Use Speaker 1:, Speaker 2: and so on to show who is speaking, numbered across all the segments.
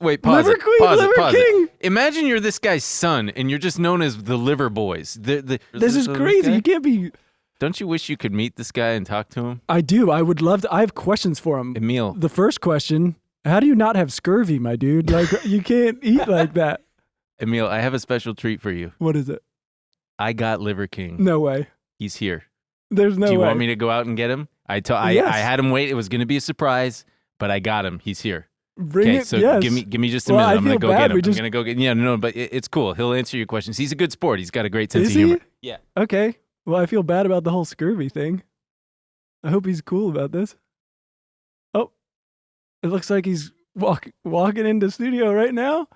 Speaker 1: Wait, pause
Speaker 2: Liver
Speaker 1: it.
Speaker 2: Queen,
Speaker 1: Pause
Speaker 2: Liver
Speaker 1: it. Pause
Speaker 2: King.
Speaker 1: it. Imagine you're this guy's son, and you're just known as the Liver Boys.
Speaker 2: This is crazy. You can't be.
Speaker 1: Don't you wish you could meet this guy and talk to him?
Speaker 2: I do. I would love to. I have questions for him.
Speaker 1: Emil.
Speaker 2: The first question: how do you not have scurvy, my dude? Like you can't eat like that.
Speaker 1: Emil, I have a special treat for you.
Speaker 2: What is it?
Speaker 1: I got Liver King.
Speaker 2: No way.
Speaker 1: He's here.
Speaker 2: There's no way.
Speaker 1: Do you want me to go out and get him? I had him wait. It was going to be a surprise, but I got him. He's here.
Speaker 2: Bring it.
Speaker 1: So
Speaker 2: Yes.
Speaker 1: give me just a minute. I'm going to go
Speaker 2: bad.
Speaker 1: get him. I'm going to go get. Yeah, no, but it's cool. He'll answer your questions. He's a good sport. He's got a great sense
Speaker 2: Is
Speaker 1: of humor.
Speaker 2: he?
Speaker 1: Yeah.
Speaker 2: Okay. Well, I feel bad about the whole scurvy thing. I hope he's cool about this. Oh, it looks like he's walking into studio right now.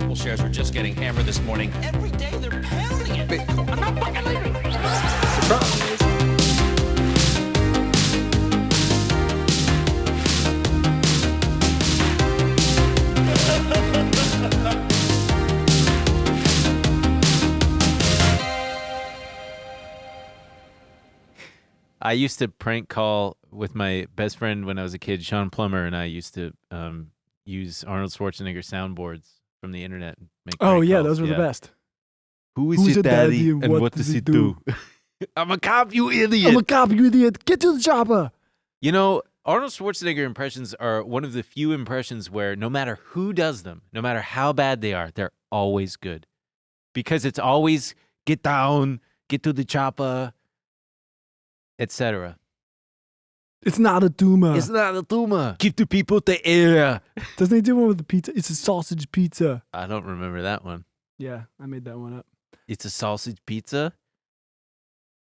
Speaker 3: Apple shares are just getting hammered this morning. Every day they're pounding it. Bitcoin. I'm not fucking leaving. Surprise.
Speaker 1: I used to prank call with my best friend when I was a kid, Sean Plummer, and I used to use Arnold Schwarzenegger soundboards from the internet. And make
Speaker 2: Oh
Speaker 1: prank
Speaker 2: yeah,
Speaker 1: calls.
Speaker 2: those were the best.
Speaker 1: Who's
Speaker 2: Who's
Speaker 1: your
Speaker 2: your
Speaker 1: daddy,
Speaker 2: daddy
Speaker 1: and what does he do? I'm a cop, you idiot.
Speaker 2: I'm a cop, you idiot. Get to the chopper.
Speaker 1: You know, Arnold Schwarzenegger impressions are one of the few impressions where no matter who does them, no matter how bad they are, they're always good. Because it's always get down, get to the chopper, etc.
Speaker 2: It's not a tumor.
Speaker 1: It's not a tumor. Give the people the air.
Speaker 2: Doesn't he do one with the pizza? It's a sausage pizza.
Speaker 1: I don't remember that one.
Speaker 2: Yeah, I made that one up.
Speaker 1: It's a sausage pizza.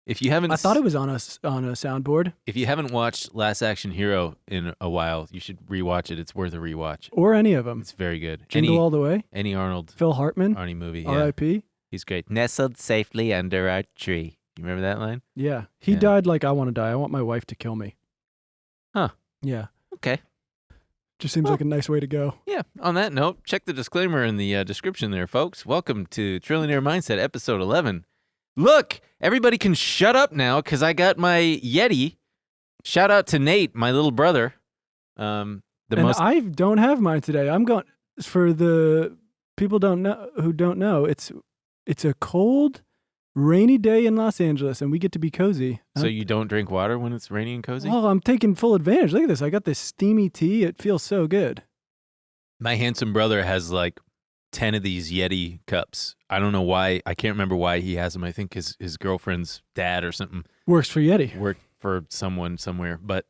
Speaker 1: If you haven't,
Speaker 2: I thought it was on a soundboard.
Speaker 1: If you haven't watched Last Action Hero in a while, you should rewatch it. It's worth a rewatch.
Speaker 2: Or any of them.
Speaker 1: It's very good.
Speaker 2: Jingle All the Way.
Speaker 1: Any Arnold.
Speaker 2: Phil Hartman.
Speaker 1: Arnie movie. Yeah.
Speaker 2: R.I.P.
Speaker 1: He's great. Nestled safely under our tree. You remember that line?
Speaker 2: Yeah. He
Speaker 1: Yeah.
Speaker 2: died like I want to die. I want my wife to kill me.
Speaker 1: Huh.
Speaker 2: Yeah.
Speaker 1: Okay.
Speaker 2: Just seems like a nice way to go.
Speaker 1: Yeah. On that note, check the disclaimer in the description there, folks. Welcome to Trillionaire Mindset, episode 11. Look, everybody can shut up now because I got my Yeti. Shout out to Nate, my little brother.
Speaker 2: I don't have mine today. I'm going for the people who don't know. It's a cold, rainy day in Los Angeles, and we get to be cozy.
Speaker 1: So you don't drink water when it's rainy and cozy?
Speaker 2: Well, I'm taking full advantage. Look at this. I got this steamy tea. It feels so good.
Speaker 1: My handsome brother has like 10 of these Yeti cups. I don't know why. I can't remember why he has them. I think his girlfriend's dad or something
Speaker 2: Works for Yeti.
Speaker 1: worked for someone somewhere. But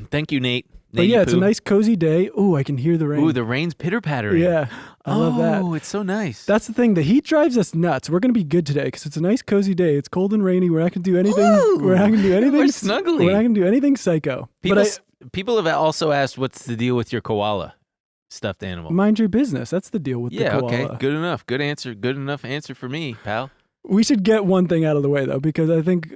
Speaker 1: thank you, Nate.
Speaker 2: But yeah, it's a nice cozy day. Ooh, I can hear the rain.
Speaker 1: Ooh, the rain's pitter-pattering.
Speaker 2: Yeah, I love that.
Speaker 1: Oh, it's so nice.
Speaker 2: That's the thing. The heat drives us nuts. We're going to be good today because it's a nice cozy day. It's cold and rainy. We're not going to do anything.
Speaker 1: Ooh,
Speaker 2: we're not going to do anything.
Speaker 1: we're snuggly.
Speaker 2: We're not going to do anything psycho.
Speaker 1: People have also asked, what's the deal with your koala stuffed animal?
Speaker 2: Mind your business. That's the deal with the koala.
Speaker 1: Okay. Good enough. Good answer. Good enough answer for me, pal.
Speaker 2: We should get one thing out of the way, though, because I think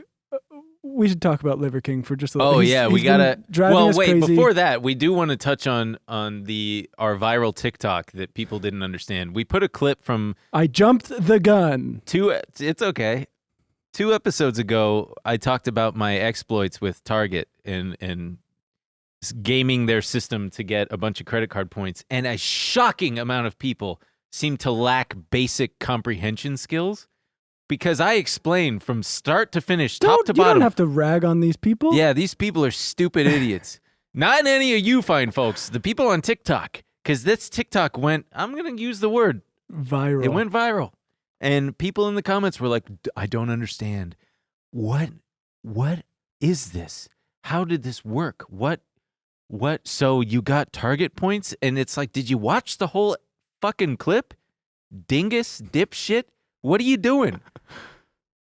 Speaker 2: we should talk about Liver King for just a little.
Speaker 1: Oh, yeah. We got to.
Speaker 2: Well,
Speaker 1: wait.
Speaker 2: crazy.
Speaker 1: Before that, we do want to touch on our viral TikTok that people didn't understand. We put a clip from.
Speaker 2: I jumped the gun.
Speaker 1: It's okay. 2 episodes ago, I talked about my exploits with Target and gaming their system to get a bunch of credit card points. And a shocking amount of people seem to lack basic comprehension skills. Because I explained from start to finish, top to bottom.
Speaker 2: You don't have to rag on these people.
Speaker 1: Yeah, these people are stupid idiots. Not any of you fine folks. The people on TikTok. Because this TikTok went, I'm going to use the word.
Speaker 2: Viral.
Speaker 1: It went viral. And people in the comments were like, I don't understand. What is this? How did this work? What? So you got Target points? And it's like, did you watch the whole fucking clip? Dingus, dipshit. What are you doing?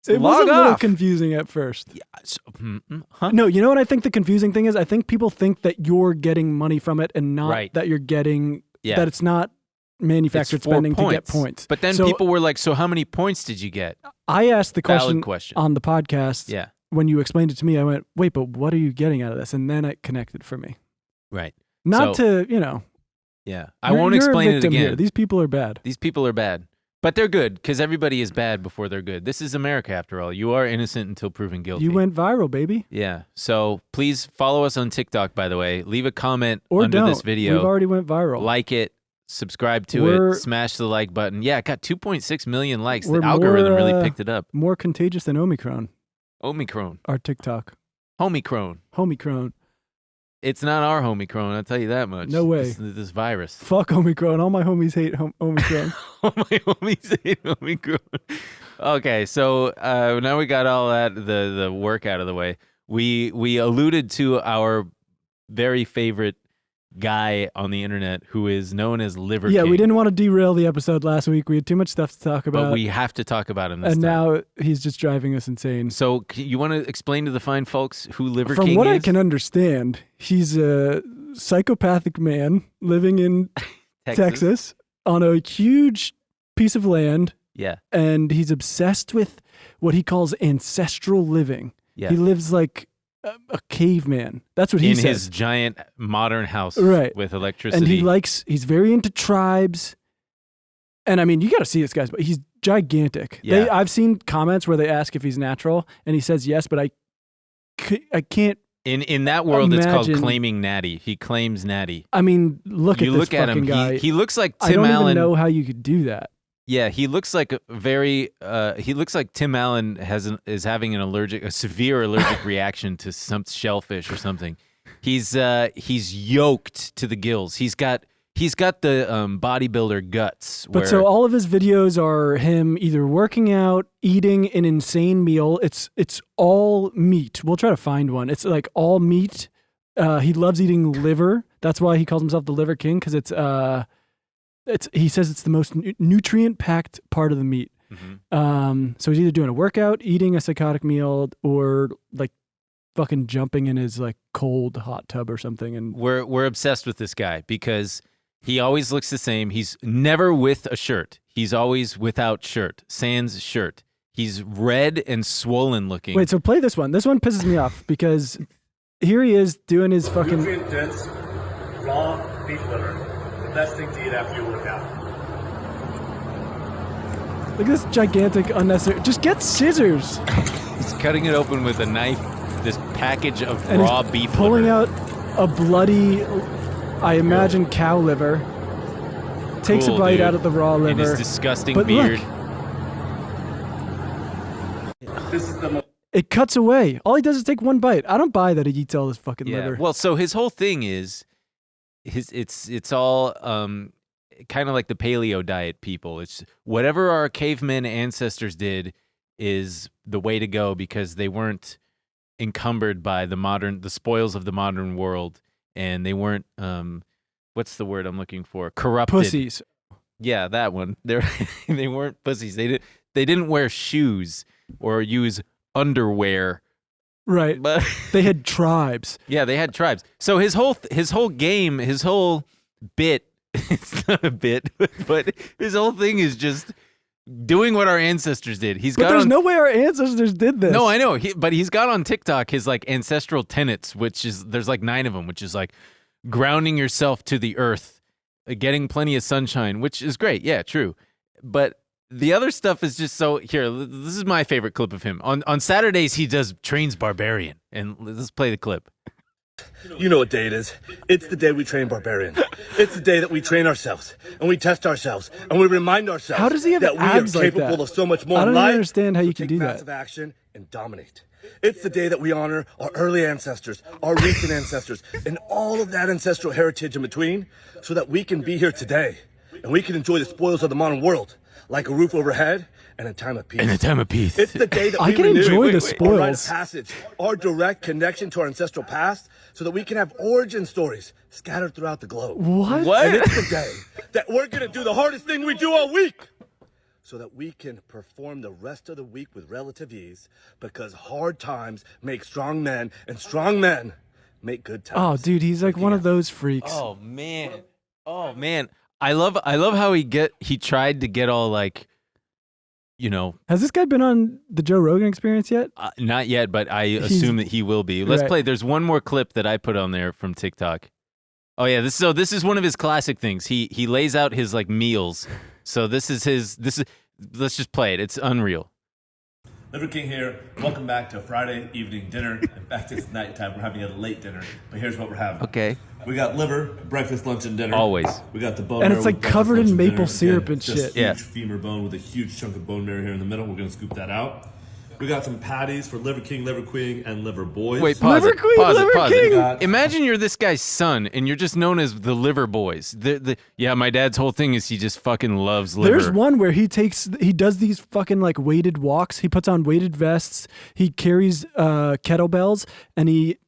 Speaker 2: It was a little confusing at first.
Speaker 1: Yeah, huh?
Speaker 2: No, you know what I think the confusing thing is? I think people think that you're getting money from it and not that you're getting, that it's not manufactured spending to get points.
Speaker 1: But then people were like, so how many points did you get?
Speaker 2: I asked the
Speaker 1: question
Speaker 2: on the podcast.
Speaker 1: Yeah.
Speaker 2: When you explained it to me, I went, wait, but what are you getting out of this? And then it connected for me.
Speaker 1: Right.
Speaker 2: Not to,
Speaker 1: Yeah. I won't explain it again.
Speaker 2: Here. These people are bad.
Speaker 1: These people are bad. But they're good because everybody is bad before they're good. This is America, after all. You are innocent until proven guilty.
Speaker 2: You went viral, baby.
Speaker 1: Yeah. So please follow us on TikTok, by the way. Leave a comment
Speaker 2: or
Speaker 1: under this video.
Speaker 2: We've already went viral.
Speaker 1: Like it. Subscribe to it. Smash the like button. Yeah, it got 2.6 million likes. The algorithm really picked it up.
Speaker 2: More contagious than Omicron.
Speaker 1: Omicron.
Speaker 2: Our TikTok.
Speaker 1: Homicron.
Speaker 2: Homicron.
Speaker 1: It's not our homicron, I'll tell you that much.
Speaker 2: No way.
Speaker 1: This virus.
Speaker 2: Fuck Omicron. All my homies hate Omicron.
Speaker 1: All my homies hate Omicron. Okay, so now we got all that, the work out of the way. We alluded to our very favorite guy on the internet who is known as Liver King.
Speaker 2: Yeah, we didn't want to derail the episode last week. We had too much stuff to talk about.
Speaker 1: But we have to talk about him this
Speaker 2: time.
Speaker 1: And
Speaker 2: now he's just driving us insane.
Speaker 1: So you want to explain to the fine folks who Liver King is?
Speaker 2: From what I can understand, he's a psychopathic man living in Texas on a huge piece of land.
Speaker 1: Yeah.
Speaker 2: And he's obsessed with what he calls ancestral living.
Speaker 1: Yeah.
Speaker 2: He lives like a caveman. That's what he says.
Speaker 1: In his giant modern house with electricity.
Speaker 2: And he's very into tribes. And I mean, you got to see this guy, but he's gigantic.
Speaker 1: Yeah.
Speaker 2: I've seen comments where they ask if he's natural and he says yes, but I can't.
Speaker 1: In that world, it's called claiming natty. He claims natty.
Speaker 2: I mean, look at this fucking guy.
Speaker 1: He looks like Tim
Speaker 2: Allen. I don't
Speaker 1: Allen.
Speaker 2: even know how you could do that.
Speaker 1: Yeah, he looks like he looks like Tim Allen is having a severe allergic reaction to some shellfish or something. He's yoked to the gills. He's got the bodybuilder guts.
Speaker 2: But so all of his videos are him either working out, eating an insane meal. It's all meat. We'll try to find one. It's like all meat. He loves eating liver. That's why he calls himself the Liver King, because he says it's the most nutrient-packed part of the meat.
Speaker 1: Mm-hmm.
Speaker 2: So he's either doing a workout, eating a psychotic meal, or like fucking jumping in his like cold hot tub or something. And
Speaker 1: we're obsessed with this guy because he always looks the same. He's never with a shirt. He's always without shirt. Sans shirt. He's red and swollen looking.
Speaker 2: Wait, so play this one. This one pisses me off because here he is doing his fucking
Speaker 4: nutrient-dense raw beef liver. Best thing to eat after you work out.
Speaker 2: Look at this gigantic unnecessary. Just get scissors.
Speaker 1: He's cutting it open with a knife. This package of
Speaker 2: and
Speaker 1: raw
Speaker 2: he's
Speaker 1: beef
Speaker 2: pulling
Speaker 1: liver.
Speaker 2: out a bloody, I imagine, cow liver. Takes a bite out of the raw liver.
Speaker 1: In his disgusting
Speaker 2: but
Speaker 1: beard.
Speaker 2: Look, it cuts away. All he does is take one bite. I don't buy that he eats all this fucking liver.
Speaker 1: Well, so his whole thing is it's all kind of like the paleo diet people. It's whatever our cavemen ancestors did is the way to go because they weren't encumbered by the spoils of the modern world, and they weren't what's the word I'm looking for? Corrupted.
Speaker 2: Pussies.
Speaker 1: Yeah, that one. They weren't pussies. They didn't wear shoes or use underwear.
Speaker 2: Right.
Speaker 1: But
Speaker 2: they had tribes.
Speaker 1: Yeah, they had tribes. So his whole game, his whole bit, it's not a bit, but his whole thing is just doing what our ancestors did.
Speaker 2: There's no way our ancestors did this.
Speaker 1: No, I know. But he's got on TikTok his like ancestral tenets, which is there's like 9 of them, which is like grounding yourself to the earth, getting plenty of sunshine, which is great. Yeah, true. But the other stuff is just so here. This is my favorite clip of him. On Saturdays, he trains barbarian, and let's play the clip.
Speaker 4: You know what day it is. It's the day we train barbarian. It's the day that we train ourselves and we test ourselves and we remind ourselves
Speaker 2: how does he have
Speaker 4: that we
Speaker 2: abs
Speaker 4: are
Speaker 2: like
Speaker 4: capable
Speaker 2: that?
Speaker 4: of so much more.
Speaker 2: I don't
Speaker 4: in life.
Speaker 2: understand how you can
Speaker 4: Take
Speaker 2: do that.
Speaker 4: massive action and dominate. It's the day that we honor our early ancestors, our recent ancestors, and all of that ancestral heritage in between, so that we can be here today and we can enjoy the spoils of the modern world, like a roof overhead and a time of peace.
Speaker 1: And a time of peace.
Speaker 4: It's the day that
Speaker 2: I
Speaker 4: we
Speaker 2: can
Speaker 4: renew
Speaker 2: enjoy the
Speaker 4: our
Speaker 2: spoils.
Speaker 4: rite of passage, our direct connection to our ancestral past, so that we can have origin stories scattered throughout the globe.
Speaker 2: What?
Speaker 4: And it's the day that we're going to do the hardest thing we do all week, so that we can perform the rest of the week with relative ease, because hard times make strong men, and strong men make good times.
Speaker 2: Oh, dude, he's like one of those freaks.
Speaker 1: Oh man. I love how he tried to get all like, you know.
Speaker 2: Has this guy been on the Joe Rogan Experience yet?
Speaker 1: Not yet, but I assume that he will be. Let's
Speaker 2: right.
Speaker 1: play. There's one more clip that I put on there from TikTok. Oh yeah, this is one of his classic things. He lays out his like meals, So this is let's just play it. It's unreal.
Speaker 4: Liver King here. Welcome back to Friday evening dinner. In fact, it's nighttime. We're having a late dinner, but here's what we're having.
Speaker 1: Okay.
Speaker 4: We got liver, breakfast, lunch, and dinner.
Speaker 1: Always.
Speaker 4: We got the bone
Speaker 2: And
Speaker 4: marrow
Speaker 2: it's like
Speaker 4: with breakfast,
Speaker 2: covered
Speaker 4: lunch,
Speaker 2: in
Speaker 4: and
Speaker 2: maple
Speaker 4: dinner.
Speaker 2: syrup
Speaker 4: Again,
Speaker 2: and
Speaker 4: just
Speaker 2: shit.
Speaker 1: Yeah.
Speaker 4: Huge femur bone with a huge chunk of bone marrow here in the middle. We're gonna scoop that out. We got some patties for Liver King, Liver Queen, and Liver Boys.
Speaker 1: Wait, pause
Speaker 2: Liver
Speaker 1: it.
Speaker 2: Queen,
Speaker 1: Pause
Speaker 2: Liver
Speaker 1: it. Pause
Speaker 2: King.
Speaker 1: it. Imagine you're this guy's son, and you're just known as the Liver Boys. Yeah, my dad's whole thing is he just fucking loves liver.
Speaker 2: There's one where he does these fucking like weighted walks. He puts on weighted vests. He carries kettlebells, and he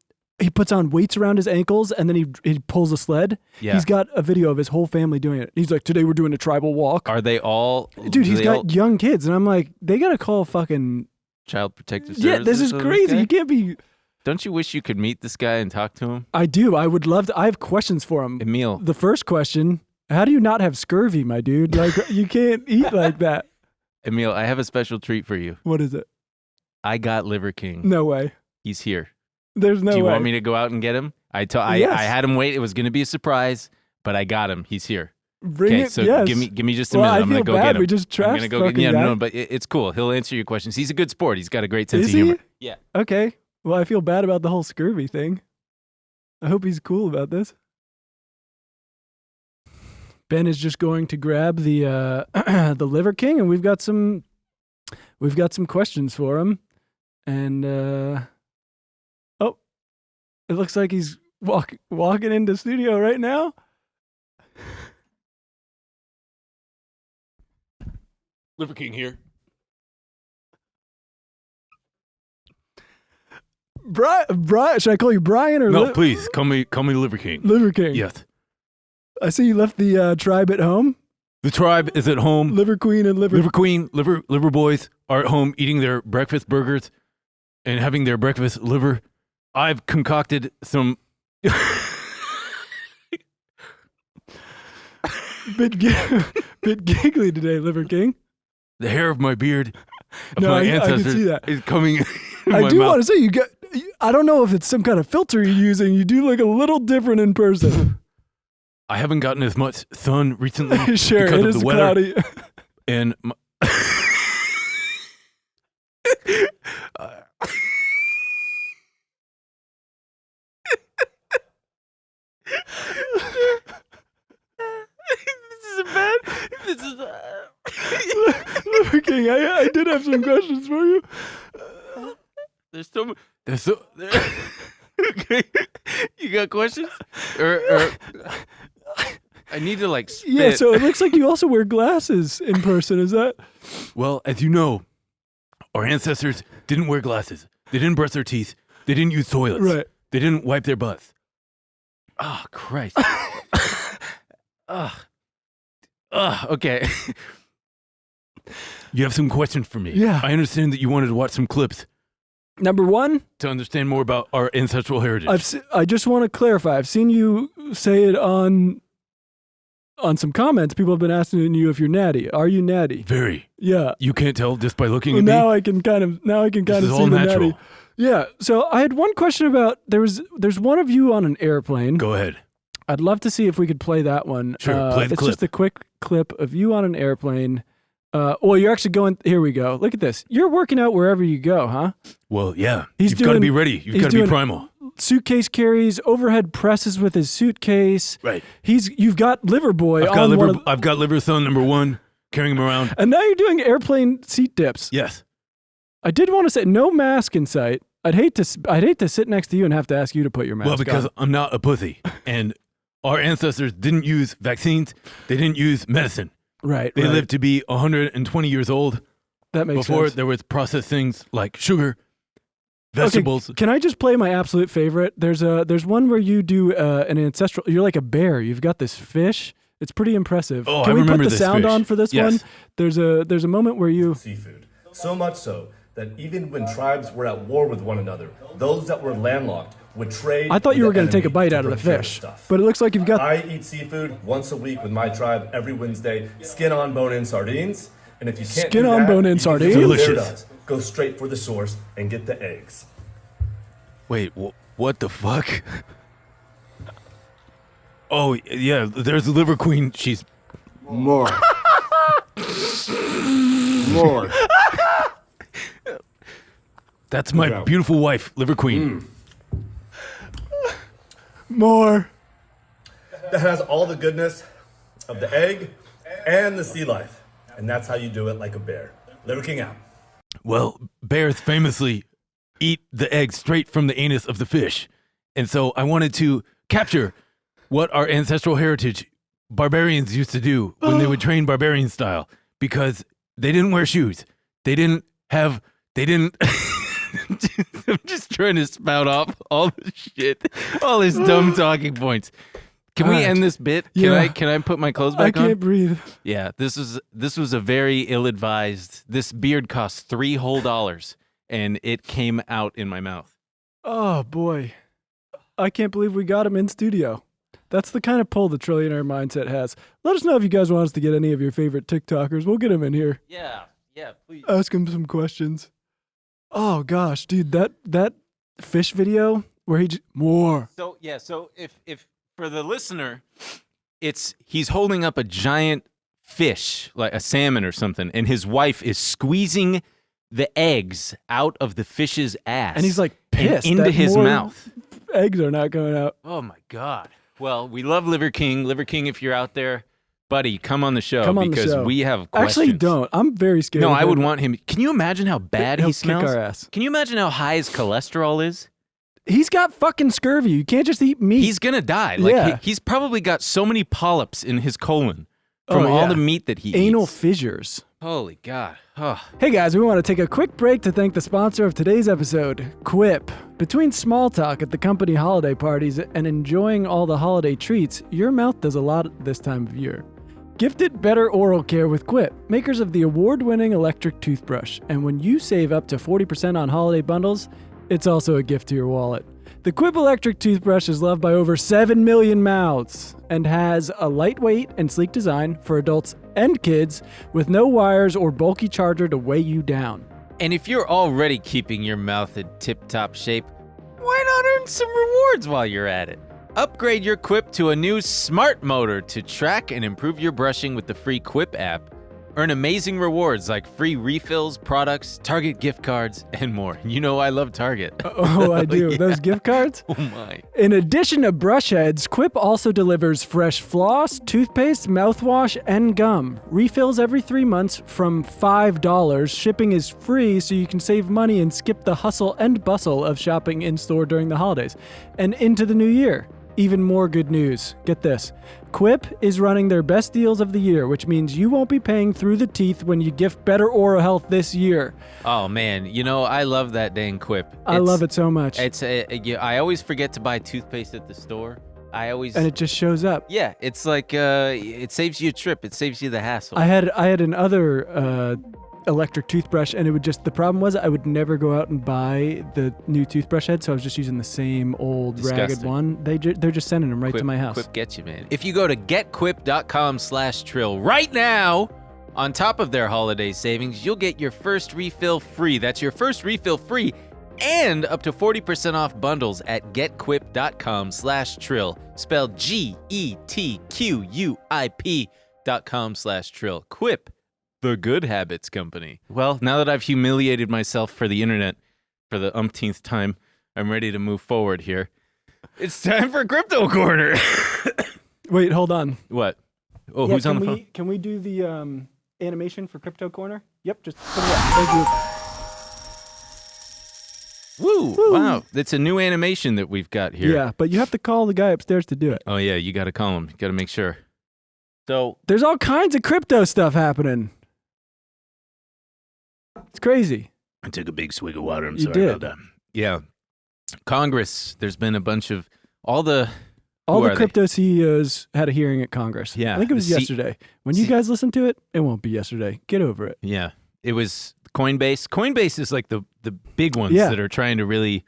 Speaker 2: puts on weights around his ankles, and then he pulls a sled.
Speaker 1: Yeah.
Speaker 2: He's got a video of his whole family doing it. He's like, today we're doing a tribal walk.
Speaker 1: Are they all?
Speaker 2: Dude, he's
Speaker 1: they
Speaker 2: got
Speaker 1: all
Speaker 2: young kids, and I'm like, they gotta call fucking.
Speaker 1: Child Protective Services.
Speaker 2: Yeah, this is
Speaker 1: for
Speaker 2: crazy.
Speaker 1: guy?
Speaker 2: You can't be.
Speaker 1: Don't you wish you could meet this guy and talk to him?
Speaker 2: I do. I would love to. I have questions for him.
Speaker 1: Emil.
Speaker 2: The first question: how do you not have scurvy, my dude? Like, you can't eat like that.
Speaker 1: Emil, I have a special treat for you.
Speaker 2: What is it?
Speaker 1: I got Liver King.
Speaker 2: No way.
Speaker 1: He's here.
Speaker 2: There's no way.
Speaker 1: Do you want me to go out and get him? I
Speaker 2: Yes.
Speaker 1: had him wait. It was going to be a surprise, but I got him. He's here.
Speaker 2: Bring
Speaker 1: Okay,
Speaker 2: it.
Speaker 1: so
Speaker 2: Yes.
Speaker 1: give me just a
Speaker 2: Well,
Speaker 1: minute.
Speaker 2: I
Speaker 1: I'm gonna
Speaker 2: feel
Speaker 1: go
Speaker 2: bad.
Speaker 1: get him.
Speaker 2: We just
Speaker 1: I'm
Speaker 2: trashed
Speaker 1: gonna go
Speaker 2: fucking
Speaker 1: get. Yeah,
Speaker 2: guy.
Speaker 1: no, but it's cool. He'll answer your questions. He's a good sport. He's got a great sense
Speaker 2: Is
Speaker 1: of humor.
Speaker 2: he?
Speaker 1: Yeah.
Speaker 2: Okay. Well, I feel bad about the whole scurvy thing. I hope he's cool about this. Ben is just going to grab the the Liver King, and we've got some questions for him. And oh, it looks like he's walking into studio right now.
Speaker 1: Liver King here.
Speaker 2: Brian, should I call you Brian or
Speaker 1: No, please call me Liver King.
Speaker 2: Liver King?
Speaker 1: Yes.
Speaker 2: I see you left the tribe at home.
Speaker 1: The tribe is at home.
Speaker 2: Liver Queen and
Speaker 1: Liver Queen, Liver Boys are at home eating their breakfast burgers and having their breakfast liver. I've concocted some.
Speaker 2: bit giggly today, Liver King.
Speaker 1: The hair of my beard, of
Speaker 2: No,
Speaker 1: my
Speaker 2: I can
Speaker 1: ancestors,
Speaker 2: see that.
Speaker 1: is coming. In
Speaker 2: I
Speaker 1: my
Speaker 2: do
Speaker 1: mouth.
Speaker 2: want to say you got. I don't know if it's some kind of filter you're using. You do look a little different in person.
Speaker 1: I haven't gotten as much sun recently
Speaker 2: Sure,
Speaker 1: because
Speaker 2: it
Speaker 1: of
Speaker 2: is
Speaker 1: the weather.
Speaker 2: cloudy.
Speaker 1: And
Speaker 2: Liver King, I did have some questions for you.
Speaker 1: there's so okay. You got questions? Or I need to like spit.
Speaker 2: Yeah, so it looks like you also wear glasses in person. Is that?
Speaker 1: Well, as you know, our ancestors didn't wear glasses. They didn't brush their teeth. They didn't use toilets.
Speaker 2: Right.
Speaker 1: They didn't wipe their butts. Oh, Christ. Okay. You have some questions for me.
Speaker 2: Yeah.
Speaker 1: I understand that you wanted to watch some clips
Speaker 2: Number one,
Speaker 1: to understand more about our ancestral heritage.
Speaker 2: I just want to clarify. I've seen you say it on some comments. People have been asking you if you're natty. Are you natty?
Speaker 1: Very.
Speaker 2: Yeah.
Speaker 1: You can't tell just by looking
Speaker 2: Well,
Speaker 1: at
Speaker 2: now
Speaker 1: me.
Speaker 2: I can kind of
Speaker 1: This is
Speaker 2: see
Speaker 1: all
Speaker 2: the
Speaker 1: natural.
Speaker 2: natty. Yeah. So I had one question about there's one of you on an airplane.
Speaker 1: Go ahead.
Speaker 2: I'd love to see if we could play that one.
Speaker 1: Sure, play the
Speaker 2: it's
Speaker 1: clip.
Speaker 2: just a quick clip of you on an airplane. Well, you're actually going. Here we go. Look at this. You're working out wherever you go, huh?
Speaker 1: Well, yeah.
Speaker 2: He's
Speaker 1: You've got to
Speaker 2: doing-
Speaker 1: be ready. You've
Speaker 2: he's
Speaker 1: got to be
Speaker 2: doing-
Speaker 1: primal.
Speaker 2: Suitcase carries, overhead presses with his suitcase.
Speaker 1: Right.
Speaker 2: You've got Liver Boy
Speaker 1: I've got
Speaker 2: on
Speaker 1: liver.
Speaker 2: one of,
Speaker 1: I've got liver son number 1 carrying him around.
Speaker 2: and now you're doing airplane seat dips.
Speaker 1: Yes.
Speaker 2: I did want to say no mask in sight. I'd hate to sit next to you and have to ask you to put your mask
Speaker 1: Well, because
Speaker 2: on.
Speaker 1: I'm not a pussy, and our ancestors didn't use vaccines. They didn't use medicine.
Speaker 2: Right.
Speaker 1: They
Speaker 2: right.
Speaker 1: lived to be 120 years old
Speaker 2: That makes
Speaker 1: before
Speaker 2: sense.
Speaker 1: there was processed things like sugar, vegetables.
Speaker 2: Okay, can I just play my absolute favorite? There's one where you do an ancestral. You're like a bear. You've got this fish. It's pretty impressive.
Speaker 1: Oh,
Speaker 2: Can
Speaker 1: I
Speaker 2: we
Speaker 1: remember
Speaker 2: put the
Speaker 1: this
Speaker 2: sound
Speaker 1: fish.
Speaker 2: on for this
Speaker 1: Yes.
Speaker 2: one? There's a moment where you.
Speaker 4: Seafood. So much so that even when tribes were at war with one another, those that were landlocked would trade.
Speaker 2: I thought
Speaker 4: with
Speaker 2: you were
Speaker 4: the
Speaker 2: going to take a
Speaker 4: enemy
Speaker 2: bite out of the
Speaker 4: procure
Speaker 2: fish,
Speaker 4: stuff.
Speaker 2: but it looks like you've got.
Speaker 4: I eat seafood once a week with my tribe every Wednesday. Skin on, bone in sardines. And if you can't
Speaker 2: Skin
Speaker 4: do
Speaker 2: on,
Speaker 4: that,
Speaker 2: bone in
Speaker 4: you can
Speaker 2: sardines?
Speaker 4: do what
Speaker 1: Delicious.
Speaker 4: Bear does. Go straight for the source and get the eggs.
Speaker 1: Wait, what the fuck? Oh, yeah, there's the liver queen. She's
Speaker 5: More.
Speaker 4: More.
Speaker 1: That's my beautiful wife, Liver Queen.
Speaker 2: More.
Speaker 4: That has all the goodness of the egg and the sea life. And that's how you do it like a bear. Liver King out.
Speaker 1: Well, bears famously eat the egg straight from the anus of the fish. And so I wanted to capture what our ancestral heritage barbarians used to do when they would train barbarian style, because they didn't wear shoes. I'm just trying to spout off all the shit, all his dumb talking points. Can we end this bit? Can I put my clothes back on?
Speaker 2: I can't breathe.
Speaker 1: Yeah, this was a very ill-advised. This beard cost $3 whole, and it came out in my mouth.
Speaker 2: Oh boy, I can't believe we got him in studio. That's the kind of pull the Trillionaire mindset has. Let us know if you guys want us to get any of your favorite TikTokers. We'll get him in here.
Speaker 1: Yeah, please.
Speaker 2: Ask him some questions. Oh gosh, dude, that fish video where more.
Speaker 1: So if for the listener, he's holding up a giant fish, like a salmon or something, and his wife is squeezing the eggs out of the fish's ass.
Speaker 2: And he's like pissed
Speaker 1: into his mouth.
Speaker 2: Eggs are not going out.
Speaker 1: Oh my God. Well, we love Liver King. Liver King, if you're out there, buddy, come on the show because we have questions.
Speaker 2: Actually, don't. I'm very scared.
Speaker 1: No,
Speaker 2: of
Speaker 1: I
Speaker 2: him.
Speaker 1: would want him. Can you imagine how bad
Speaker 2: He'll
Speaker 1: he smells?
Speaker 2: kick our ass.
Speaker 1: Can you imagine how high his cholesterol is?
Speaker 2: He's got fucking scurvy. You can't just eat meat.
Speaker 1: He's gonna die. Like
Speaker 2: Yeah.
Speaker 1: he's probably got so many polyps in his colon from all the meat that he
Speaker 2: Anal
Speaker 1: eats.
Speaker 2: fissures.
Speaker 1: Holy God. Oh.
Speaker 2: Hey guys, we want to take a quick break to thank the sponsor of today's episode, Quip. Between small talk at the company holiday parties and enjoying all the holiday treats, your mouth does a lot this time of year. Gift it better oral care with Quip, makers of the award-winning electric toothbrush. And when you save up to 40% on holiday bundles, it's also a gift to your wallet. The Quip electric toothbrush is loved by over 7 million mouths and has a lightweight and sleek design for adults and kids with no wires or bulky charger to weigh you down.
Speaker 1: And if you're already keeping your mouth in tip-top shape, why not earn some rewards while you're at it? Upgrade your Quip to a new smart motor to track and improve your brushing with the free Quip app. Earn amazing rewards like free refills, products, Target gift cards, and more. You know I love Target.
Speaker 2: Oh, I do.
Speaker 1: Yeah.
Speaker 2: Those gift cards?
Speaker 1: Oh my.
Speaker 2: In addition to brush heads, Quip also delivers fresh floss, toothpaste, mouthwash, and gum. Refills every 3 months from $5. Shipping is free so you can save money and skip the hustle and bustle of shopping in-store during the holidays. And into the new year. Even more good news. Get this. Quip is running their best deals of the year, which means you won't be paying through the teeth when you gift better oral health this year.
Speaker 1: Oh man, you know I love that dang Quip.
Speaker 2: I love it so much.
Speaker 1: I always forget to buy toothpaste at the store.
Speaker 2: And it just shows up.
Speaker 1: Yeah, it's like it saves you a trip. It saves you the hassle.
Speaker 2: I had another electric toothbrush, and the problem was I would never go out and buy the new toothbrush head, so I was just using the same old ragged one. They're just sending them right to my house.
Speaker 1: Quip gets you, man. If you go to getquip.com/trill right now, on top of their holiday savings, you'll get your first refill free. That's your first refill free, and up to 40% off bundles at getquip.com/trill, spelled GETQUIP.com/trill. Quip, the Good Habits Company. Well, now that I've humiliated myself for the internet for the umpteenth time, I'm ready to move forward here. It's time for Crypto Corner.
Speaker 2: Wait, hold on.
Speaker 1: What? Oh, who's on the phone?
Speaker 2: Can we do the animation for Crypto Corner? Yep, just put it up. Thank you.
Speaker 1: Woo! Wow, it's a new animation that we've got here.
Speaker 2: Yeah, but you have to call the guy upstairs to do it.
Speaker 1: Oh yeah, you got to call him. You got to make sure. So
Speaker 2: there's all kinds of crypto stuff happening. It's crazy.
Speaker 1: I took a big swig of water. I'm
Speaker 2: You
Speaker 1: sorry
Speaker 2: did.
Speaker 1: about that. Yeah, Congress. There's been a bunch of all the
Speaker 2: crypto CEOs had a hearing at Congress.
Speaker 1: Yeah,
Speaker 2: I think it was yesterday. When you guys listen to it, it won't be yesterday. Get over it.
Speaker 1: Yeah, it was Coinbase. Coinbase is like the big ones
Speaker 2: Yeah.
Speaker 1: that are trying to really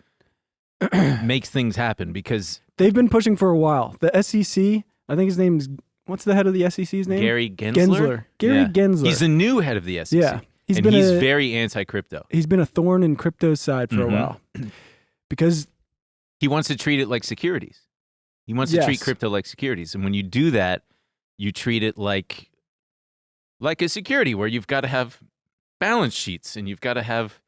Speaker 1: make things happen because
Speaker 2: They've been pushing for a while. The SEC, I think his name's, what's the head of the SEC's name?
Speaker 1: Gary Gensler.
Speaker 2: Gary
Speaker 1: Yeah.
Speaker 2: Gensler.
Speaker 1: He's the new head of the SEC.
Speaker 2: Yeah. He's
Speaker 1: very anti-crypto.
Speaker 2: He's been a thorn in crypto's side for a while. Because
Speaker 1: He wants to treat it like securities. He wants to treat crypto like securities. And when you do that, you treat it like a security where you've got to have balance sheets, and you've got to have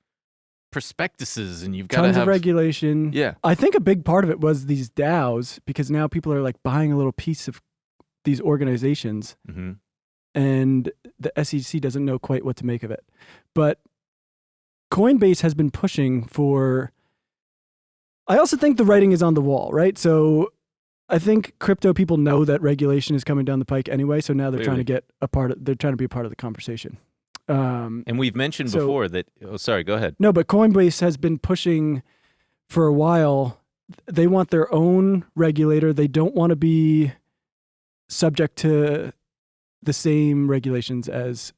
Speaker 1: prospectuses, and you've got to
Speaker 2: tons
Speaker 1: have
Speaker 2: of regulation.
Speaker 1: Yeah.
Speaker 2: I think a big part of it was these DAOs, because now people are like buying a little piece of these organizations,
Speaker 1: Mm-hmm.
Speaker 2: and the SEC doesn't know quite what to make of it. But Coinbase has been pushing for. I also think the writing is on the wall, right? So I think crypto people know that regulation is coming down the pike anyway. So now they're trying to get a part of. They're trying to be a part of the conversation.
Speaker 1: And we've mentioned before that. Oh, sorry. Go ahead.
Speaker 2: No, but Coinbase has been pushing for a while. They want their own regulator. They don't want to be subject to the same regulations as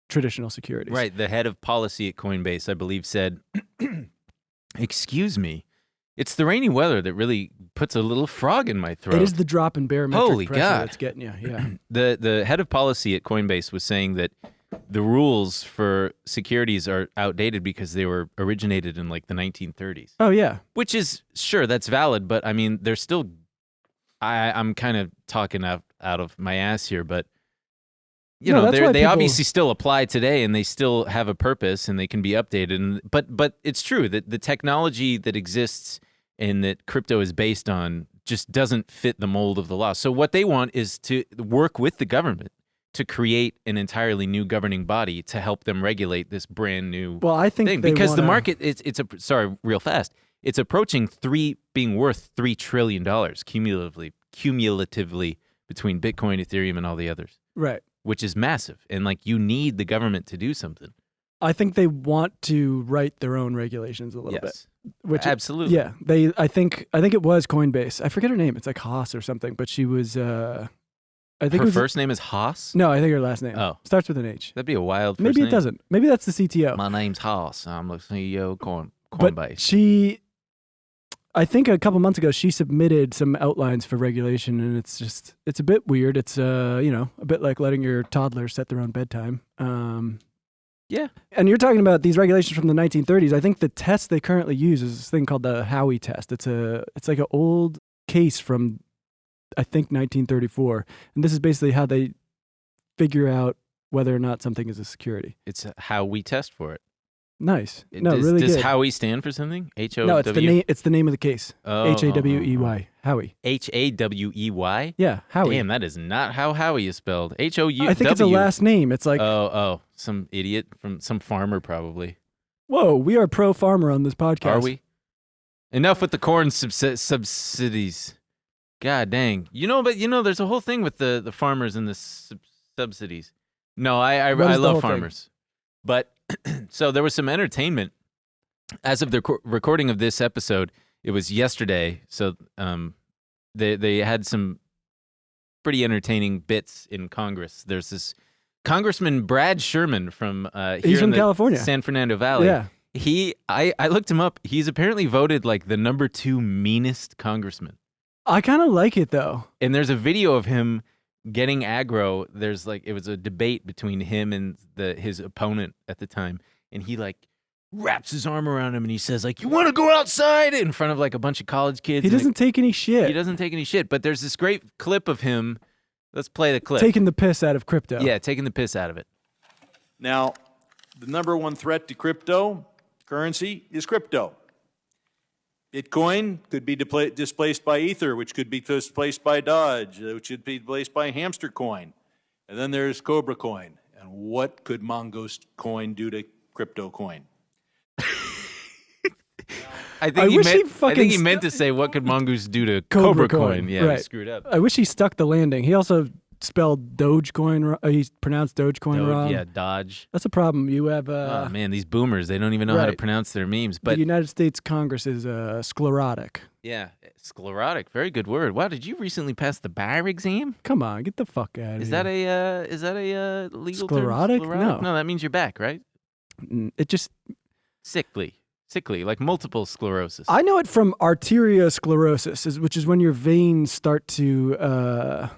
Speaker 2: traditional securities.
Speaker 1: Right. The head of policy at Coinbase, I believe, said, "Excuse me, it's the rainy weather that really puts a little frog in my throat."
Speaker 2: It is the drop in barometric
Speaker 1: Holy
Speaker 2: pressure
Speaker 1: God.
Speaker 2: that's getting you. Yeah.
Speaker 1: The head of policy at Coinbase was saying that the rules for securities are outdated because they were originated in like the 1930s.
Speaker 2: Oh yeah.
Speaker 1: Which is, sure, that's valid, but I mean, they're still, I'm kind of talking out of my ass here, but you know, they obviously still apply today, and they still have a purpose, and they can be updated. And but it's true that the technology that exists and that crypto is based on just doesn't fit the mold of the law. So what they want is to work with the government to create an entirely new governing body to help them regulate this brand new
Speaker 2: I think
Speaker 1: thing. Because the market, real fast, it's approaching being worth $3 trillion cumulatively between Bitcoin, Ethereum, and all the others.
Speaker 2: Right.
Speaker 1: Which is massive. And like, you need the government to do something.
Speaker 2: I think they want to write their own regulations a little bit. Which
Speaker 1: absolutely.
Speaker 2: Yeah. I think it was Coinbase. I forget her name. It's like Haas or something, but she was I think
Speaker 1: her first name is Haas?
Speaker 2: No, I think her last name.
Speaker 1: Oh.
Speaker 2: Starts with an H.
Speaker 1: That'd be a wild first
Speaker 2: Maybe
Speaker 1: name.
Speaker 2: it doesn't. Maybe that's the CTO.
Speaker 1: My name's Haas. I'm the CEO of Coinbase.
Speaker 2: But I think a couple months ago, she submitted some outlines for regulation, and it's a bit weird. It's, a bit like letting your toddler set their own bedtime.
Speaker 1: Yeah.
Speaker 2: And you're talking about these regulations from the 1930s. I think the test they currently use is this thing called the Howey test. It's like an old case from, I think, 1934. And this is basically how they figure out whether or not something is a security.
Speaker 1: It's how we test for it.
Speaker 2: Nice.
Speaker 1: Does
Speaker 2: good.
Speaker 1: Howey stand for something? H-O-W?
Speaker 2: No, it's the name of the case. H-A-W-E-Y. Howey.
Speaker 1: H-A-W-E-Y?
Speaker 2: Yeah, Howey.
Speaker 1: Damn, that is not how Howie is spelled. H-O-U-W.
Speaker 2: I think it's a last name. It's like...
Speaker 1: Oh, some idiot from some farmer probably.
Speaker 2: Whoa, we are pro-farmer on this podcast.
Speaker 1: Are we? Enough with the corn subsidies. God dang. There's a whole thing with the farmers and the subsidies. No, I love farmers. But so there was some entertainment. As of the recording of this episode, it was yesterday. So they had some pretty entertaining bits in Congress. There's this Congressman Brad Sherman from
Speaker 2: he's from California,
Speaker 1: San Fernando Valley.
Speaker 2: Yeah.
Speaker 1: I looked him up. He's apparently voted like the number 2 meanest congressman.
Speaker 2: I kind of like it though.
Speaker 1: And there's a video of him getting aggro. It was a debate between him and his opponent at the time, and he like wraps his arm around him and he says like, "You want to go outside?" in front of like a bunch of college kids.
Speaker 2: He doesn't take any shit.
Speaker 1: He doesn't take any shit. But there's this great clip of him. Let's play the clip.
Speaker 2: Taking the piss out of crypto.
Speaker 1: Yeah, taking the piss out of it.
Speaker 5: Now, the number one threat to cryptocurrency is crypto. Bitcoin could be displaced by Ether, which could be displaced by Dodge, which could be displaced by Hamster Coin. And then there's Cobra Coin. And what could Mongoose Coin do to Crypto Coin?
Speaker 1: I think he meant to say, what could Mongoose do to Cobra Coin? Yeah,
Speaker 2: right.
Speaker 1: He screwed up.
Speaker 2: I wish he stuck the landing. He also spelled Dogecoin. He pronounced Dogecoin wrong.
Speaker 1: Yeah, Dodge.
Speaker 2: That's a problem. You have
Speaker 1: oh man, these boomers, they don't even know how to pronounce their memes. But
Speaker 2: the United States Congress is sclerotic.
Speaker 1: Yeah, sclerotic. Very good word. Wow, did you recently pass the bar exam?
Speaker 2: Come on, get the fuck out of
Speaker 1: Is
Speaker 2: here.
Speaker 1: Is that a legal
Speaker 2: sclerotic?
Speaker 1: term? No, that means you're back, right?
Speaker 2: It just
Speaker 1: sickly, like multiple sclerosis.
Speaker 2: I know it from arteriosclerosis, which is when your veins start to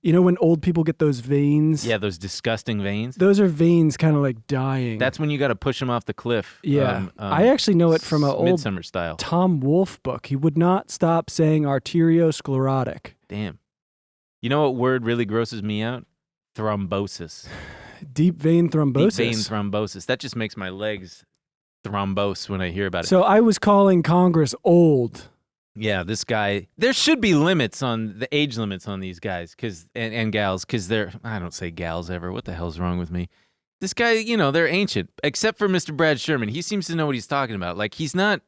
Speaker 2: when old people get those veins?
Speaker 1: Yeah, those disgusting veins.
Speaker 2: Those are veins kind of like dying.
Speaker 1: That's when you got to push them off the cliff.
Speaker 2: Yeah. I actually know it from an old
Speaker 1: Midsummer style
Speaker 2: Tom Wolfe book. He would not stop saying arteriosclerotic.
Speaker 1: Damn. You know what word really grosses me out? Thrombosis.
Speaker 2: Deep vein thrombosis.
Speaker 1: Deep vein thrombosis. That just makes my legs thrombose when I hear about it.
Speaker 2: So I was calling Congress old.
Speaker 1: Yeah, this guy. There should be limits on the age limits on these guys and gals because they're. I don't say gals ever. What the hell's wrong with me? This guy, they're ancient. Except for Mr. Brad Sherman, he seems to know what he's talking about. Like he's not.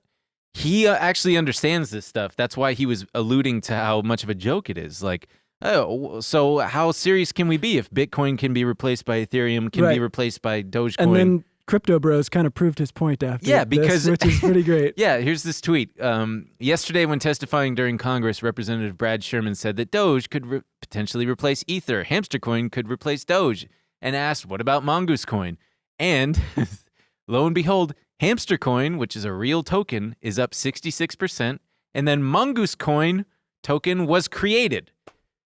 Speaker 1: He actually understands this stuff. That's why he was alluding to how much of a joke it is. Like, oh, so how serious can we be if Bitcoin can be replaced by Ethereum, can be replaced by Dogecoin?
Speaker 2: And then Crypto Bros kind of proved his point after
Speaker 1: because
Speaker 2: which is pretty great.
Speaker 1: Yeah, here's this tweet. Yesterday when testifying during Congress, Representative Brad Sherman said that Doge could potentially replace Ether, Hamstercoin could replace Doge, and asked, what about Mongoose Coin? And lo and behold, Hamstercoin, which is a real token, is up 66%, and then Mongoose Coin token was created,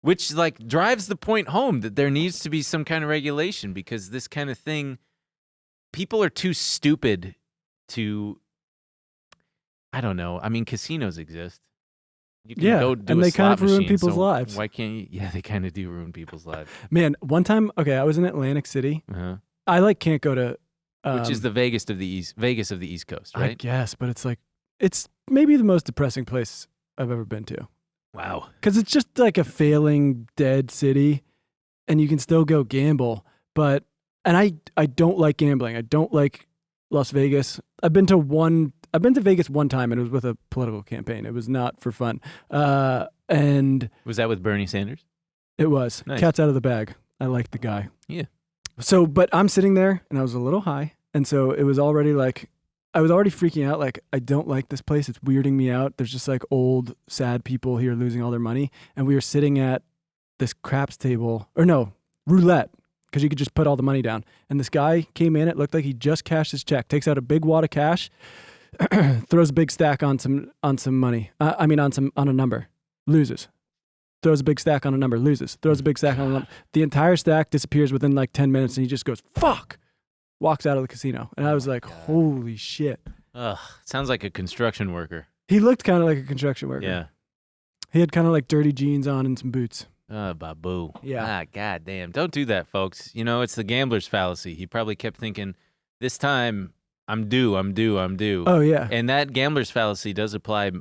Speaker 1: which drives the point home that there needs to be some kind of regulation because this kind of thing, people are too stupid to, I don't know. I mean, casinos exist. You can go do
Speaker 2: and
Speaker 1: a
Speaker 2: they kind
Speaker 1: slot
Speaker 2: of ruin
Speaker 1: machine,
Speaker 2: people's
Speaker 1: so
Speaker 2: lives.
Speaker 1: Why can't you? Yeah, they kind of do ruin people's lives.
Speaker 2: Man, one time, I was in Atlantic City.
Speaker 1: Uh-huh.
Speaker 2: I can't go to
Speaker 1: which is the Vegas of the East Coast, right?
Speaker 2: I guess, but it's maybe the most depressing place I've ever been to.
Speaker 1: Wow.
Speaker 2: Because it's just like a failing, dead city, and you can still go gamble. And I don't like gambling. I don't like Las Vegas. I've been to Vegas one time, and it was with a political campaign. It was not for fun. And
Speaker 1: was that with Bernie Sanders?
Speaker 2: It was.
Speaker 1: Nice.
Speaker 2: Cat's out of the bag. I liked the guy.
Speaker 1: Yeah.
Speaker 2: So, but I'm sitting there, and I was a little high, and so it was already I was already freaking out. I don't like this place. It's weirding me out. There's just old, sad people here losing all their money. And we were sitting at this craps table, or no, roulette, because you could just put all the money down. And this guy came in. It looked like he just cashed his check, takes out a big wad of cash, throws a big stack on some money. On a number, loses. Throws a big stack on a number, loses. Throws a big stack on a number. The entire stack disappears within 10 minutes, and he just goes, fuck! Walks out of the casino. And I was like, holy shit.
Speaker 1: Ugh, sounds like a construction worker.
Speaker 2: He looked kind of like a construction worker.
Speaker 1: Yeah.
Speaker 2: He had kind of dirty jeans on and some boots.
Speaker 1: Babu.
Speaker 2: Yeah.
Speaker 1: Goddamn. Don't do that, folks. It's the gambler's fallacy. He probably kept thinking, this time, I'm due.
Speaker 2: Oh, yeah.
Speaker 1: And that gambler's fallacy does apply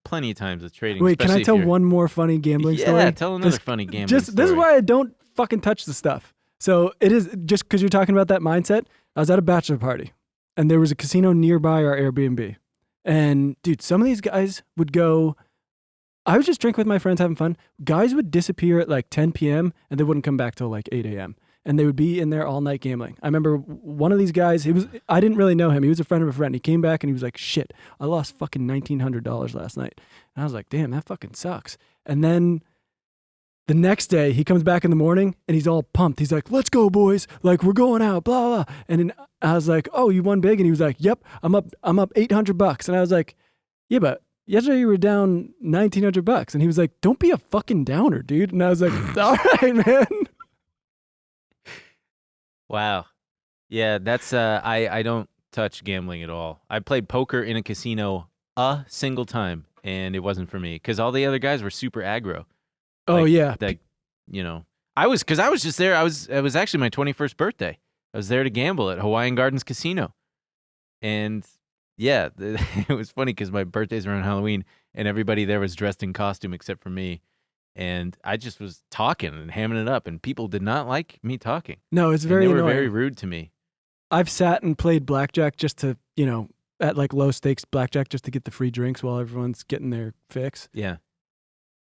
Speaker 1: plenty of times with trading.
Speaker 2: Wait, can I tell one more funny gambling story?
Speaker 1: Yeah, tell another funny gambling story.
Speaker 2: This is why I don't fucking touch the stuff. So it is, just because you're talking about that mindset, I was at a bachelor party, and there was a casino nearby our Airbnb. And, dude, some of these guys would go, I was just drinking with my friends having fun. Guys would disappear at 10 p.m., and they wouldn't come back till 8 a.m. And they would be in there all night gambling. I remember one of these guys, I didn't really know him. He was a friend of a friend. He came back and he was like, shit, I lost fucking $1,900 last night. And I was like, damn, that fucking sucks. And then the next day he comes back in the morning and he's all pumped. He's like, let's go, boys. We're going out, blah, blah. And then I was like, oh, you won big? And he was like, yep, I'm up $800. And I was like, yeah, but yesterday you were down $1,900. And he was like, don't be a fucking downer, dude. And I was like, all right, man.
Speaker 1: Wow. Yeah, that's I don't touch gambling at all. I played poker in a casino a single time, and it wasn't for me because all the other guys were super aggro.
Speaker 2: Oh yeah.
Speaker 1: I was just there. It was actually my 21st birthday. I was there to gamble at Hawaiian Gardens Casino. And yeah, it was funny because my birthday's around Halloween, and everybody there was dressed in costume except for me. And I just was talking and hamming it up, and people did not like me talking.
Speaker 2: No, it's very
Speaker 1: annoying. They were
Speaker 2: annoying.
Speaker 1: very rude to me.
Speaker 2: I've sat and played blackjack just to, at low stakes blackjack just to get the free drinks while everyone's getting their fix.
Speaker 1: Yeah.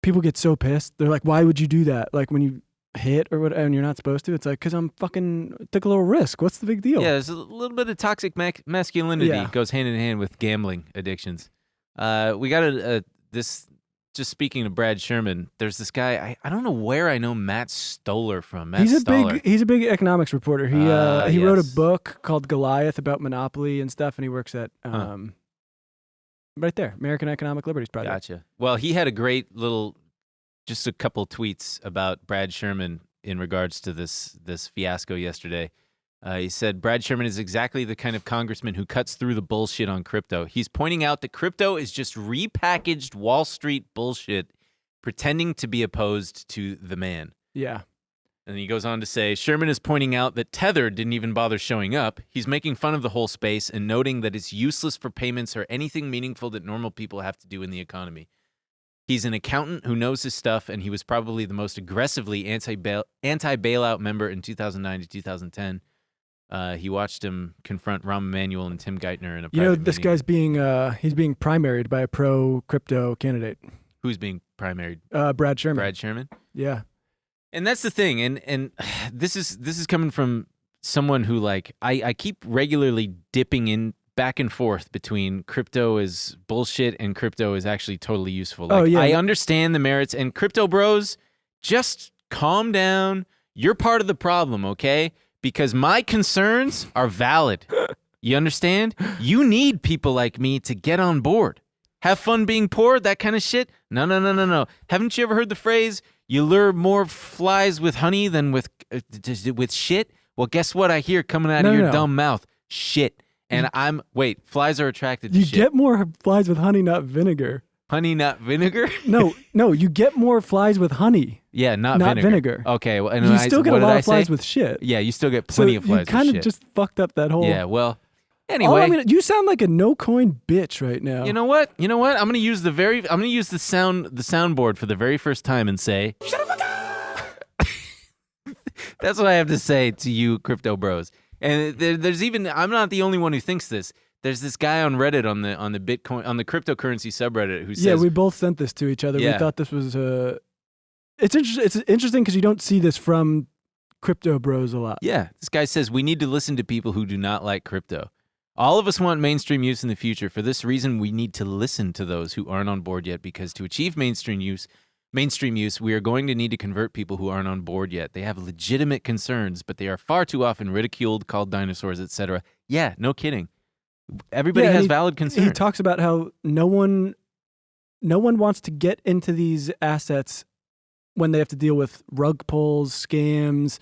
Speaker 2: People get so pissed. They're like, why would you do that? When you hit or what, and you're not supposed to, it's because I'm took a little risk. What's the big deal?
Speaker 1: Yeah, there's a little bit of toxic masculinity goes hand in hand with gambling addictions. We got this. Just speaking of Brad Sherman, there's this guy. I don't know where I know Matt Stoller from.
Speaker 2: He's a big economics reporter. He wrote a
Speaker 1: yes.
Speaker 2: book called Goliath about monopoly and stuff, and he works at right there, American Economic Liberties Project.
Speaker 1: Gotcha. Well, he had a great just a couple tweets about Brad Sherman in regards to this fiasco yesterday. He said, Brad Sherman is exactly the kind of congressman who cuts through the bullshit on crypto. He's pointing out that crypto is just repackaged Wall Street bullshit, pretending to be opposed to the man.
Speaker 2: Yeah.
Speaker 1: And he goes on to say, Sherman is pointing out that Tether didn't even bother showing up. He's making fun of the whole space and noting that it's useless for payments or anything meaningful that normal people have to do in the economy. He's an accountant who knows his stuff, and he was probably the most aggressively anti-bailout member in 2009 to 2010. He watched him confront Rahm Emanuel and Tim Geithner in a private
Speaker 2: this
Speaker 1: meeting.
Speaker 2: guy's being primaried by a pro-crypto candidate.
Speaker 1: Who's being primaried?
Speaker 2: Brad Sherman.
Speaker 1: Brad Sherman?
Speaker 2: Yeah.
Speaker 1: And that's the thing, and this is coming from someone who, like, I keep regularly dipping in back and forth between crypto is bullshit and crypto is actually totally useful. Like, I understand the merits, and crypto bros, just calm down. You're part of the problem, okay? Because my concerns are valid. You understand? You need people like me to get on board. Have fun being poor, that kind of shit? No. Haven't you ever heard the phrase, you lure more flies with honey than with shit? Well, guess what I hear coming out of your dumb mouth? Shit. And flies are attracted to shit.
Speaker 2: You get more flies with honey, not vinegar.
Speaker 1: Honey, not vinegar?
Speaker 2: No, you get more flies with honey.
Speaker 1: Yeah, not
Speaker 2: vinegar.
Speaker 1: Okay. Well, and
Speaker 2: you still get a lot of flies with shit.
Speaker 1: Yeah, you still get plenty of flies with shit.
Speaker 2: You kind of just fucked up that whole...
Speaker 1: Yeah, well... Anyway,
Speaker 2: you sound like a no-coin bitch right now.
Speaker 1: You know what? I'm gonna use the soundboard for the very first time and say, "Shut up!" That's what I have to say to you, crypto bros. And there's even I'm not the only one who thinks this. There's this guy on Reddit on the Bitcoin on the cryptocurrency subreddit who says,
Speaker 2: we both sent this to each other.
Speaker 1: Yeah.
Speaker 2: We thought this was It's interesting because you don't see this from crypto bros a lot.
Speaker 1: Yeah, this guy says we need to listen to people who do not like crypto. All of us want mainstream use in the future. For this reason, we need to listen to those who aren't on board yet, because to achieve mainstream use, we are going to need to convert people who aren't on board yet. They have legitimate concerns, but they are far too often ridiculed, called dinosaurs, etc. Yeah, no kidding. Everybody has valid concerns.
Speaker 2: He talks about how no one wants to get into these assets when they have to deal with rug pulls, scams,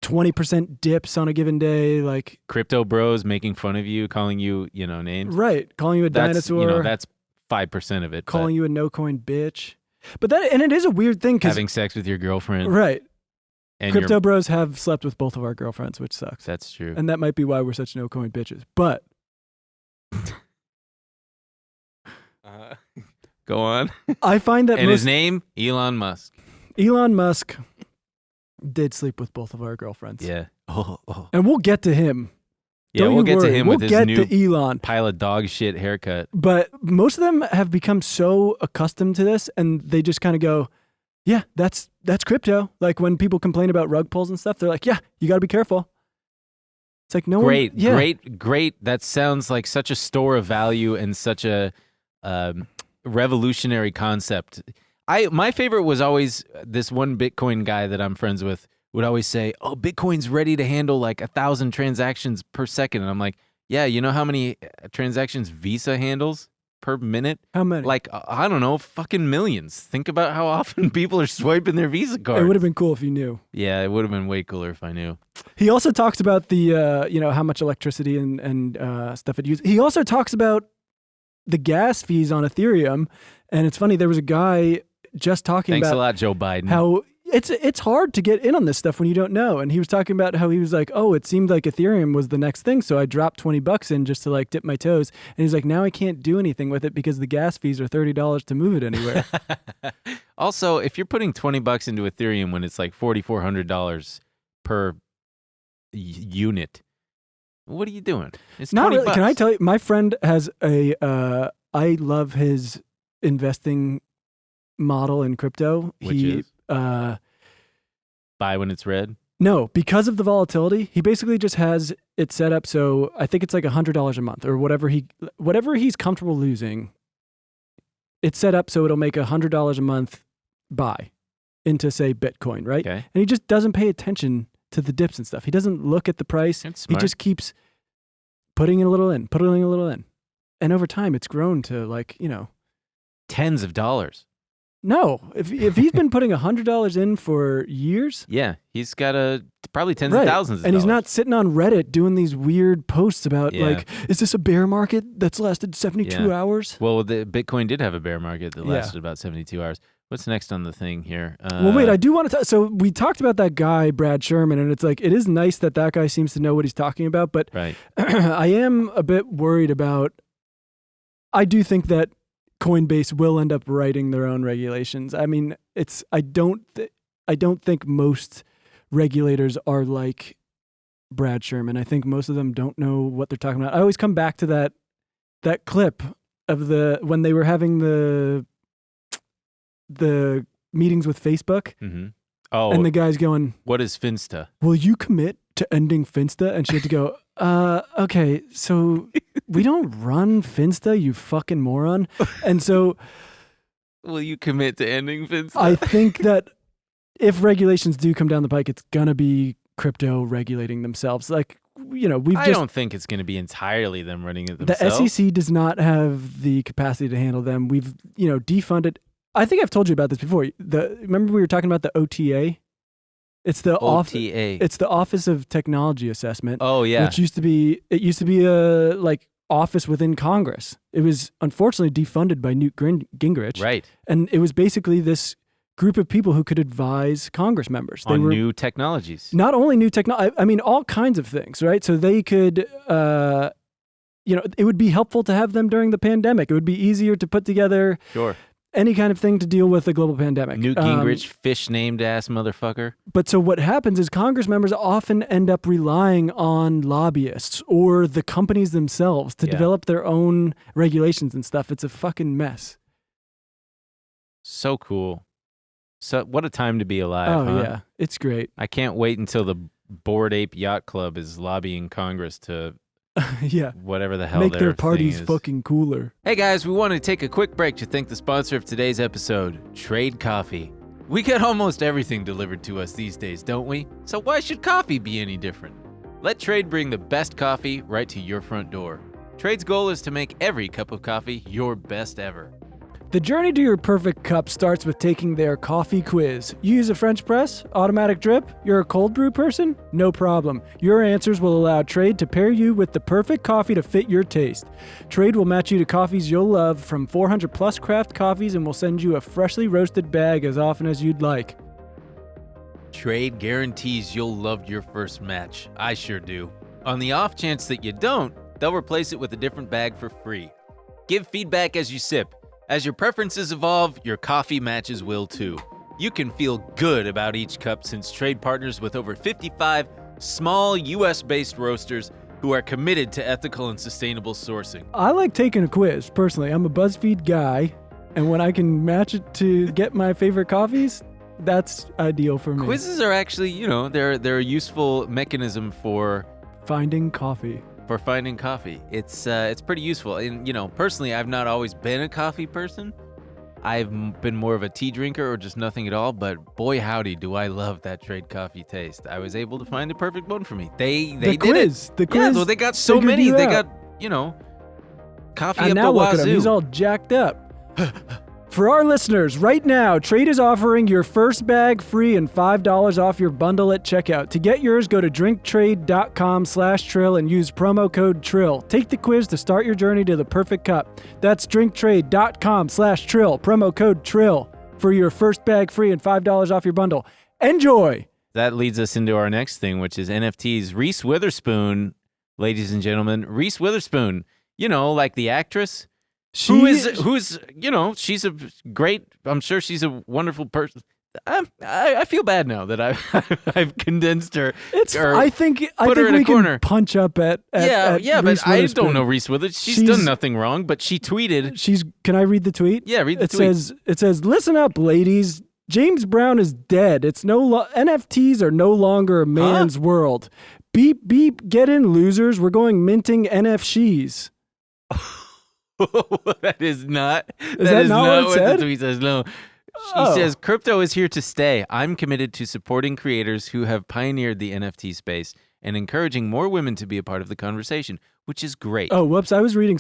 Speaker 2: 20% dips on a given day, like
Speaker 1: crypto bros making fun of you, calling you, names.
Speaker 2: Right, calling you a dinosaur.
Speaker 1: That's 5% of it.
Speaker 2: Calling you a no-coin bitch. But it is a weird thing because
Speaker 1: having sex with your girlfriend.
Speaker 2: Right.
Speaker 1: And
Speaker 2: crypto bros have slept with both of our girlfriends, which sucks.
Speaker 1: That's true.
Speaker 2: And that might be why we're such no-coin bitches. But
Speaker 1: go on.
Speaker 2: I find that
Speaker 1: his name, Elon Musk.
Speaker 2: Elon Musk did sleep with both of our girlfriends.
Speaker 1: Yeah. Oh.
Speaker 2: And we'll get to him.
Speaker 1: Yeah, we'll get to him with his new
Speaker 2: Elon.
Speaker 1: pile of dog shit haircut.
Speaker 2: But most of them have become so accustomed to this, and they just kind of go, yeah, that's crypto. Like when people complain about rug pulls and stuff, they're like, yeah, you got to be careful. It's like
Speaker 1: great. That sounds like such a store of value and such a revolutionary concept. My favorite was always this one Bitcoin guy that I'm friends with would always say, oh, Bitcoin's ready to handle like 1,000 transactions per second. And I'm like, yeah, you know how many transactions Visa handles per minute?
Speaker 2: How many?
Speaker 1: Like, I don't know, fucking millions. Think about how often people are swiping their Visa cards.
Speaker 2: It would have been cool if you knew.
Speaker 1: Yeah, it would have been way cooler if I knew.
Speaker 2: He also talks about the, how much electricity and stuff it uses. He also talks about the gas fees on Ethereum. And it's funny, there was a guy just talking
Speaker 1: Thanks
Speaker 2: about
Speaker 1: a lot, Joe Biden.
Speaker 2: How it's hard to get in on this stuff when you don't know. And he was talking about how he was like, oh, it seemed like Ethereum was the next thing, so I dropped $20 in just to like dip my toes. And he's like, now I can't do anything with it because the gas fees are $30 to move it anywhere.
Speaker 1: Also, if you're putting $20 into Ethereum when it's like $4,400 per unit, what are you doing? It's
Speaker 2: not
Speaker 1: $20.
Speaker 2: really. Can I tell you? My friend has I love his investing model in crypto.
Speaker 1: Which is? Buy when it's red?
Speaker 2: No, because of the volatility, he basically just has it set up so I think it's like $100 a month or whatever he's comfortable losing. It's set up so it'll make $100 a month buy into, say, Bitcoin, right?
Speaker 1: Okay.
Speaker 2: And he just doesn't pay attention to the dips and stuff. He doesn't look at the price.
Speaker 1: That's
Speaker 2: He
Speaker 1: smart.
Speaker 2: just keeps putting a little in. And over time, it's grown to like,
Speaker 1: Tens of dollars.
Speaker 2: No, if he's been putting $100 in for years,
Speaker 1: Yeah, he's got probably tens
Speaker 2: right,
Speaker 1: of thousands of
Speaker 2: and he's
Speaker 1: dollars.
Speaker 2: not sitting on Reddit doing these weird posts about
Speaker 1: Yeah.
Speaker 2: like, is this a bear market that's lasted 72
Speaker 1: Yeah.
Speaker 2: hours?
Speaker 1: Well, the Bitcoin did have a bear market that
Speaker 2: Yeah.
Speaker 1: lasted about 72 hours. What's next on the thing here?
Speaker 2: Well, wait, I do want to. So we talked about that guy, Brad Sherman, and it's like it is nice that guy seems to know what he's talking about. But
Speaker 1: right.
Speaker 2: I am a bit worried about. I do think that Coinbase will end up writing their own regulations. I mean, I don't think most regulators are like Brad Sherman. I think most of them don't know what they're talking about. I always come back to that clip of when they were having the meetings with Facebook.
Speaker 1: Mm-hmm. Oh,
Speaker 2: and the guy's going,
Speaker 1: "What is Finsta?
Speaker 2: Will you commit to ending Finsta?" And she had to go, okay, so we don't run Finsta, you fucking moron. And so,
Speaker 1: will you commit to ending Finsta?
Speaker 2: I think that if regulations do come down the pike, it's gonna be crypto regulating themselves. Like,
Speaker 1: I don't think it's going to be entirely them running it themselves.
Speaker 2: The SEC does not have the capacity to handle them. We've, defunded. I think I've told you about this before. Remember we were talking about the OTA? It's the
Speaker 1: OTA.
Speaker 2: It's the Office of Technology Assessment.
Speaker 1: Oh yeah.
Speaker 2: Which used to be a office within Congress. It was unfortunately defunded by Newt Gingrich.
Speaker 1: Right.
Speaker 2: And it was basically this group of people who could advise Congress members.
Speaker 1: They were new technologies.
Speaker 2: Not only new technology, I mean, all kinds of things, right? So they could, it would be helpful to have them during the pandemic. It would be easier to put together any kind of thing to deal with the global pandemic.
Speaker 1: Newt Gingrich, fish-named ass motherfucker.
Speaker 2: But so what happens is Congress members often end up relying on lobbyists or the companies themselves to develop their own regulations and stuff. It's a fucking mess.
Speaker 1: So cool. So what a time to be alive.
Speaker 2: Oh, yeah. It's great.
Speaker 1: I can't wait until the Bored Ape Yacht Club is lobbying Congress to whatever the hell
Speaker 2: make their
Speaker 1: thing
Speaker 2: parties
Speaker 1: is.
Speaker 2: fucking cooler.
Speaker 1: Hey guys, we want to take a quick break to thank the sponsor of today's episode, Trade Coffee. We get almost everything delivered to us these days, don't we? So why should coffee be any different? Let Trade bring the best coffee right to your front door. Trade's goal is to make every cup of coffee your best ever.
Speaker 2: The journey to your perfect cup starts with taking their coffee quiz. You use a French press? Automatic drip? You're a cold brew person? No problem. Your answers will allow Trade to pair you with the perfect coffee to fit your taste. Trade will match you to coffees you'll love from 400 plus craft coffees and will send you a freshly roasted bag as often as you'd like.
Speaker 1: Trade guarantees you'll love your first match. I sure do. On the off chance that you don't, they'll replace it with a different bag for free. Give feedback as you sip. As your preferences evolve, your coffee matches will too. You can feel good about each cup since Trade partners with over 55 small US-based roasters who are committed to ethical and sustainable sourcing.
Speaker 2: I like taking a quiz, personally. I'm a BuzzFeed guy, and when I can match it to get my favorite coffees, that's ideal for me.
Speaker 1: Quizzes are actually, they're a useful mechanism for
Speaker 2: finding coffee.
Speaker 1: It's pretty useful. And, personally, I've not always been a coffee person. I've been more of a tea drinker or just nothing at all. But boy, howdy, do I love that Trade coffee taste. I was able to find the perfect one for me. They did
Speaker 2: quiz,
Speaker 1: it.
Speaker 2: The quiz.
Speaker 1: Yeah, well, they got so many. They got, coffee
Speaker 2: and
Speaker 1: up
Speaker 2: now
Speaker 1: the
Speaker 2: look
Speaker 1: wazoo.
Speaker 2: at him. He's all jacked up. For our listeners, right now, Trade is offering your first bag free and $5 off your bundle at checkout. To get yours, go to drinktrade.com/Trill and use promo code Trill. Take the quiz to start your journey to the perfect cup. That's drinktrade.com/Trill, promo code Trill for your first bag free and $5 off your bundle. Enjoy!
Speaker 1: That leads us into our next thing, which is NFTs. Reese Witherspoon, ladies and gentlemen, Reese Witherspoon, like the actress. Who's she's a great, I'm sure she's a wonderful person. I feel bad now that I've condensed her.
Speaker 2: I think we can punch up at
Speaker 1: but
Speaker 2: Reese
Speaker 1: I
Speaker 2: Witherspoon.
Speaker 1: don't know Reese Witherspoon. She's done nothing wrong, but she tweeted.
Speaker 2: Can I read the tweet?
Speaker 1: Yeah, read the tweet.
Speaker 2: It says, "Listen up, ladies. James Brown is dead. NFTs are no longer a man's world. Beep beep, get in, losers. We're going minting NFTs."
Speaker 1: That is not.
Speaker 2: Is that not what it said?
Speaker 1: The tweet says. No. She says, "Crypto is here to stay. I'm committed to supporting creators who have pioneered the NFT space and encouraging more women to be a part of the conversation," which is great.
Speaker 2: Oh, whoops! I was reading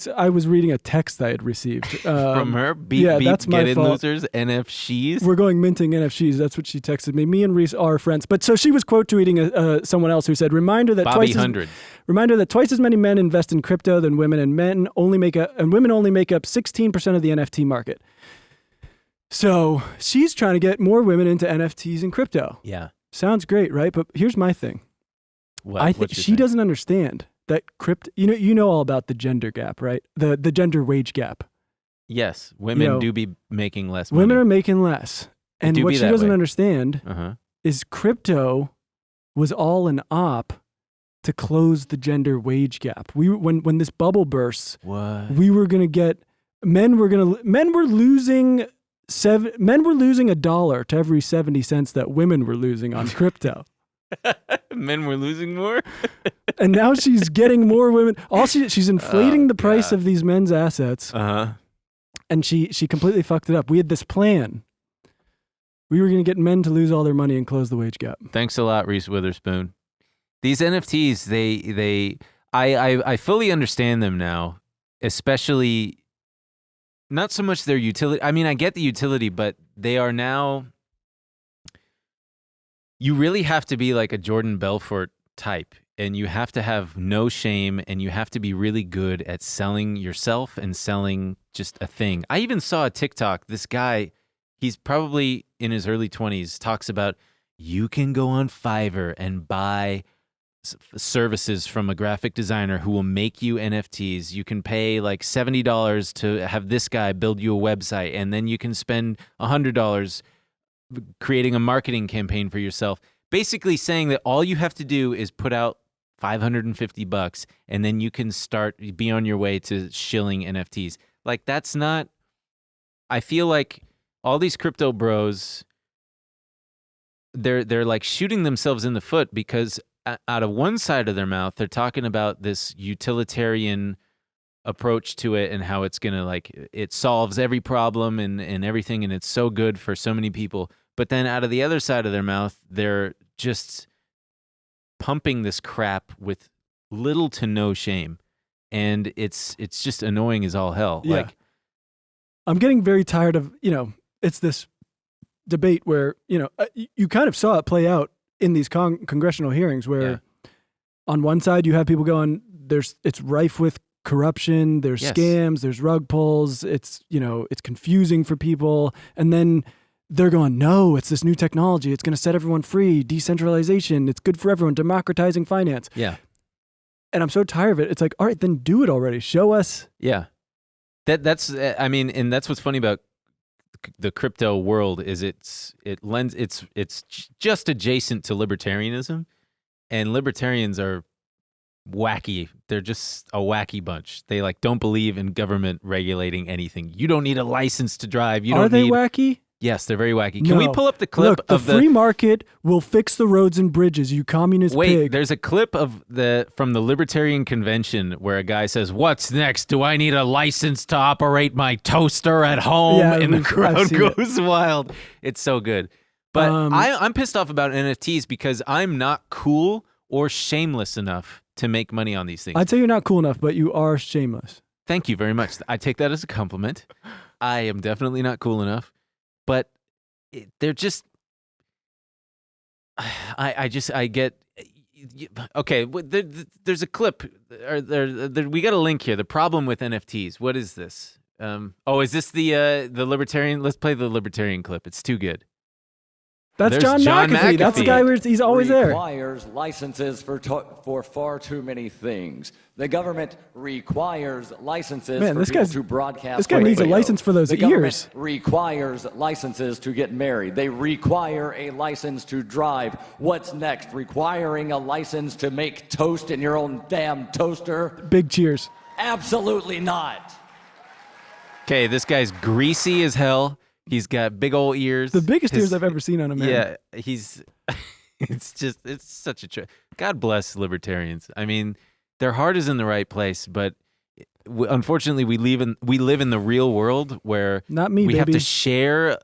Speaker 2: a text I had received
Speaker 1: from her. Beep,
Speaker 2: that's my
Speaker 1: get in,
Speaker 2: fault.
Speaker 1: losers. NFTs.
Speaker 2: We're going minting NFTs. That's what she texted me. Me and Reese are friends, but so she was quote tweeting someone else who said, "Reminder that twice as many men invest in crypto than women, and women only make up 16% of the NFT market." So she's trying to get more women into NFTs and crypto.
Speaker 1: Yeah.
Speaker 2: Sounds great, right? But here's my thing.
Speaker 1: What?
Speaker 2: I think she doesn't understand that crypto. You know all about the gender gap, right? The gender wage gap.
Speaker 1: Yes, women do be making less money.
Speaker 2: Women are making less, and what she doesn't understand is crypto was all an op to close the gender wage gap. When this bubble bursts, we were gonna get men were losing $1 to every 70 cents that women were losing on crypto.
Speaker 1: Men were losing more.
Speaker 2: And now she's getting more women. She's inflating the price of these men's assets. And she completely fucked it up. We had this plan. We were going to get men to lose all their money and close the wage gap.
Speaker 1: Thanks a lot, Reese Witherspoon. These NFTs, I fully understand them now, especially not so much their utility. I mean, I get the utility, but they are now. You really have to be like a Jordan Belfort type, and you have to have no shame, and you have to be really good at selling yourself and selling just a thing. I even saw a TikTok. This guy, he's probably in his early 20s, talks about you can go on Fiverr and buy services from a graphic designer who will make you NFTs. You can pay like $70 to have this guy build you a website, and then you can spend $100 creating a marketing campaign for yourself, basically saying that all you have to do is put out $550 and then you can be on your way to shilling NFTs. Like, that's not, I feel like all these crypto bros, they're like shooting themselves in the foot, because out of one side of their mouth, they're talking about this utilitarian approach to it and how it's gonna, like, it solves every problem and everything, and it's so good for so many people. But then out of the other side of their mouth, they're just pumping this crap with little to no shame, and it's just annoying as all hell.
Speaker 2: Yeah.
Speaker 1: Like,
Speaker 2: I'm getting very tired of, it's this debate where, you kind of saw it play out in these congressional hearings where on one side you have people going, it's rife with corruption, there's scams, there's rug pulls, it's confusing for people. And then they're going, no, it's this new technology. It's going to set everyone free. Decentralization. It's good for everyone. Democratizing finance.
Speaker 1: Yeah.
Speaker 2: And I'm so tired of it. It's like, all right, then do it already. Show us.
Speaker 1: Yeah. That's and that's what's funny about the crypto world is it's just adjacent to libertarianism, and libertarians are wacky. They're just a wacky bunch. They don't believe in government regulating anything. You don't need a license to drive.
Speaker 2: Are they wacky?
Speaker 1: Yes, they're very wacky. Can we pull up the clip
Speaker 2: Look,
Speaker 1: of
Speaker 2: the free market will fix the roads and bridges, you communist pig.
Speaker 1: There's a clip from the Libertarian Convention where a guy says, "What's next? Do I need a license to operate my toaster at home?" And the crowd goes wild. It's so good. But I'm pissed off about NFTs because I'm not cool or shameless enough to make money on these things.
Speaker 2: I'd say you're not cool enough, but you are shameless.
Speaker 1: Thank you very much. I take that as a compliment. I am definitely not cool enough. But they're just, I get, okay, there's a clip, we got a link here. The problem with NFTs. What is this? Is this the Libertarian? Let's play the Libertarian clip. It's too good.
Speaker 2: That's John McAfee. That's the guy where he's always there.
Speaker 6: Requires licenses for far too many things. The government requires licenses for people to broadcast.
Speaker 2: This guy needs a license for those
Speaker 6: ears. The
Speaker 2: government
Speaker 6: requires licenses to get married. They require a license to drive. What's next? Requiring a license to make toast in your own damn toaster?
Speaker 2: Big cheers.
Speaker 6: Absolutely not.
Speaker 1: Okay, this guy's greasy as hell. He's got big old ears.
Speaker 2: The biggest ears I've ever seen on a man.
Speaker 1: Yeah, it's such a God bless libertarians. I mean, their heart is in the right place, but unfortunately we live in the real world where we have to share,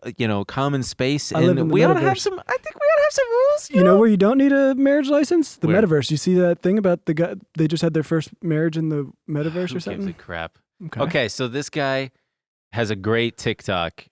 Speaker 1: common space, and we ought to have some. I think we ought to have some rules.
Speaker 2: You know where you don't need a marriage license? The metaverse. You see that thing about the guy? They just had their first marriage in the metaverse or something.
Speaker 1: Who gives a crap? Okay, so this guy has a great TikTok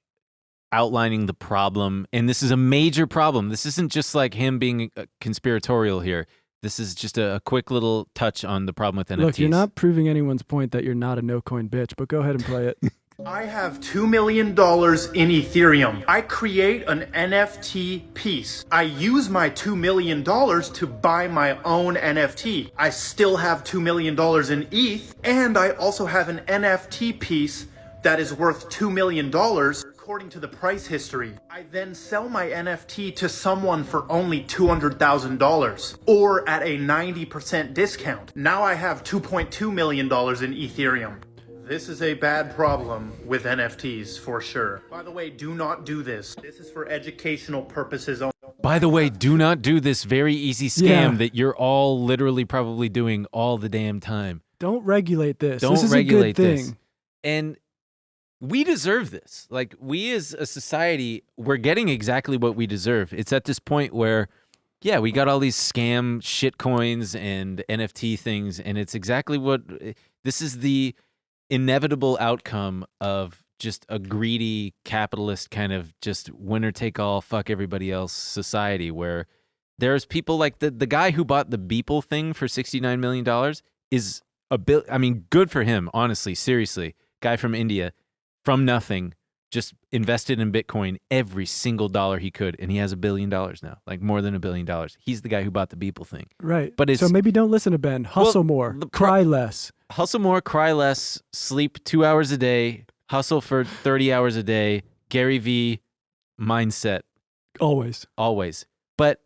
Speaker 1: outlining the problem, and this is a major problem. This isn't just like him being conspiratorial here. This is just a quick little touch on the problem with NFTs.
Speaker 2: Look, you're not proving anyone's point that you're not a no-coin bitch, but go ahead and play it.
Speaker 7: I have $2 million in Ethereum. I create an NFT piece. I use my $2 million to buy my own NFT. I still have $2 million in ETH, and I also have an NFT piece that is worth $2 million according to the price history. I then sell my NFT to someone for only $200,000 or at a 90% discount. Now I have $2.2 million in Ethereum. This is a bad problem with NFTs for sure. By the way, do not do this. This is for educational purposes only.
Speaker 1: By the way, do not do this very easy scam that you're all literally probably doing all the damn time.
Speaker 2: Don't regulate this.
Speaker 1: Don't
Speaker 2: this is
Speaker 1: regulate
Speaker 2: a good
Speaker 1: this.
Speaker 2: thing.
Speaker 1: And we deserve this. Like, we as a society, we're getting exactly what we deserve. It's at this point where, yeah, we got all these scam shit coins and NFT things, and it's exactly what this is the inevitable outcome of just a greedy capitalist kind of just winner take all, fuck everybody else society, where there's people like the guy who bought the Beeple thing for $69 million is I mean, good for him, honestly, seriously. Guy from India, from nothing, just invested in Bitcoin every single dollar he could, and he has $1 billion now, like more than $1 billion. He's the guy who bought the Beeple thing.
Speaker 2: Right.
Speaker 1: But
Speaker 2: so maybe don't listen to Ben. Hustle more. Cry less.
Speaker 1: Hustle more, cry less, sleep 2 hours a day, hustle for 30 hours a day, Gary V mindset.
Speaker 2: Always.
Speaker 1: But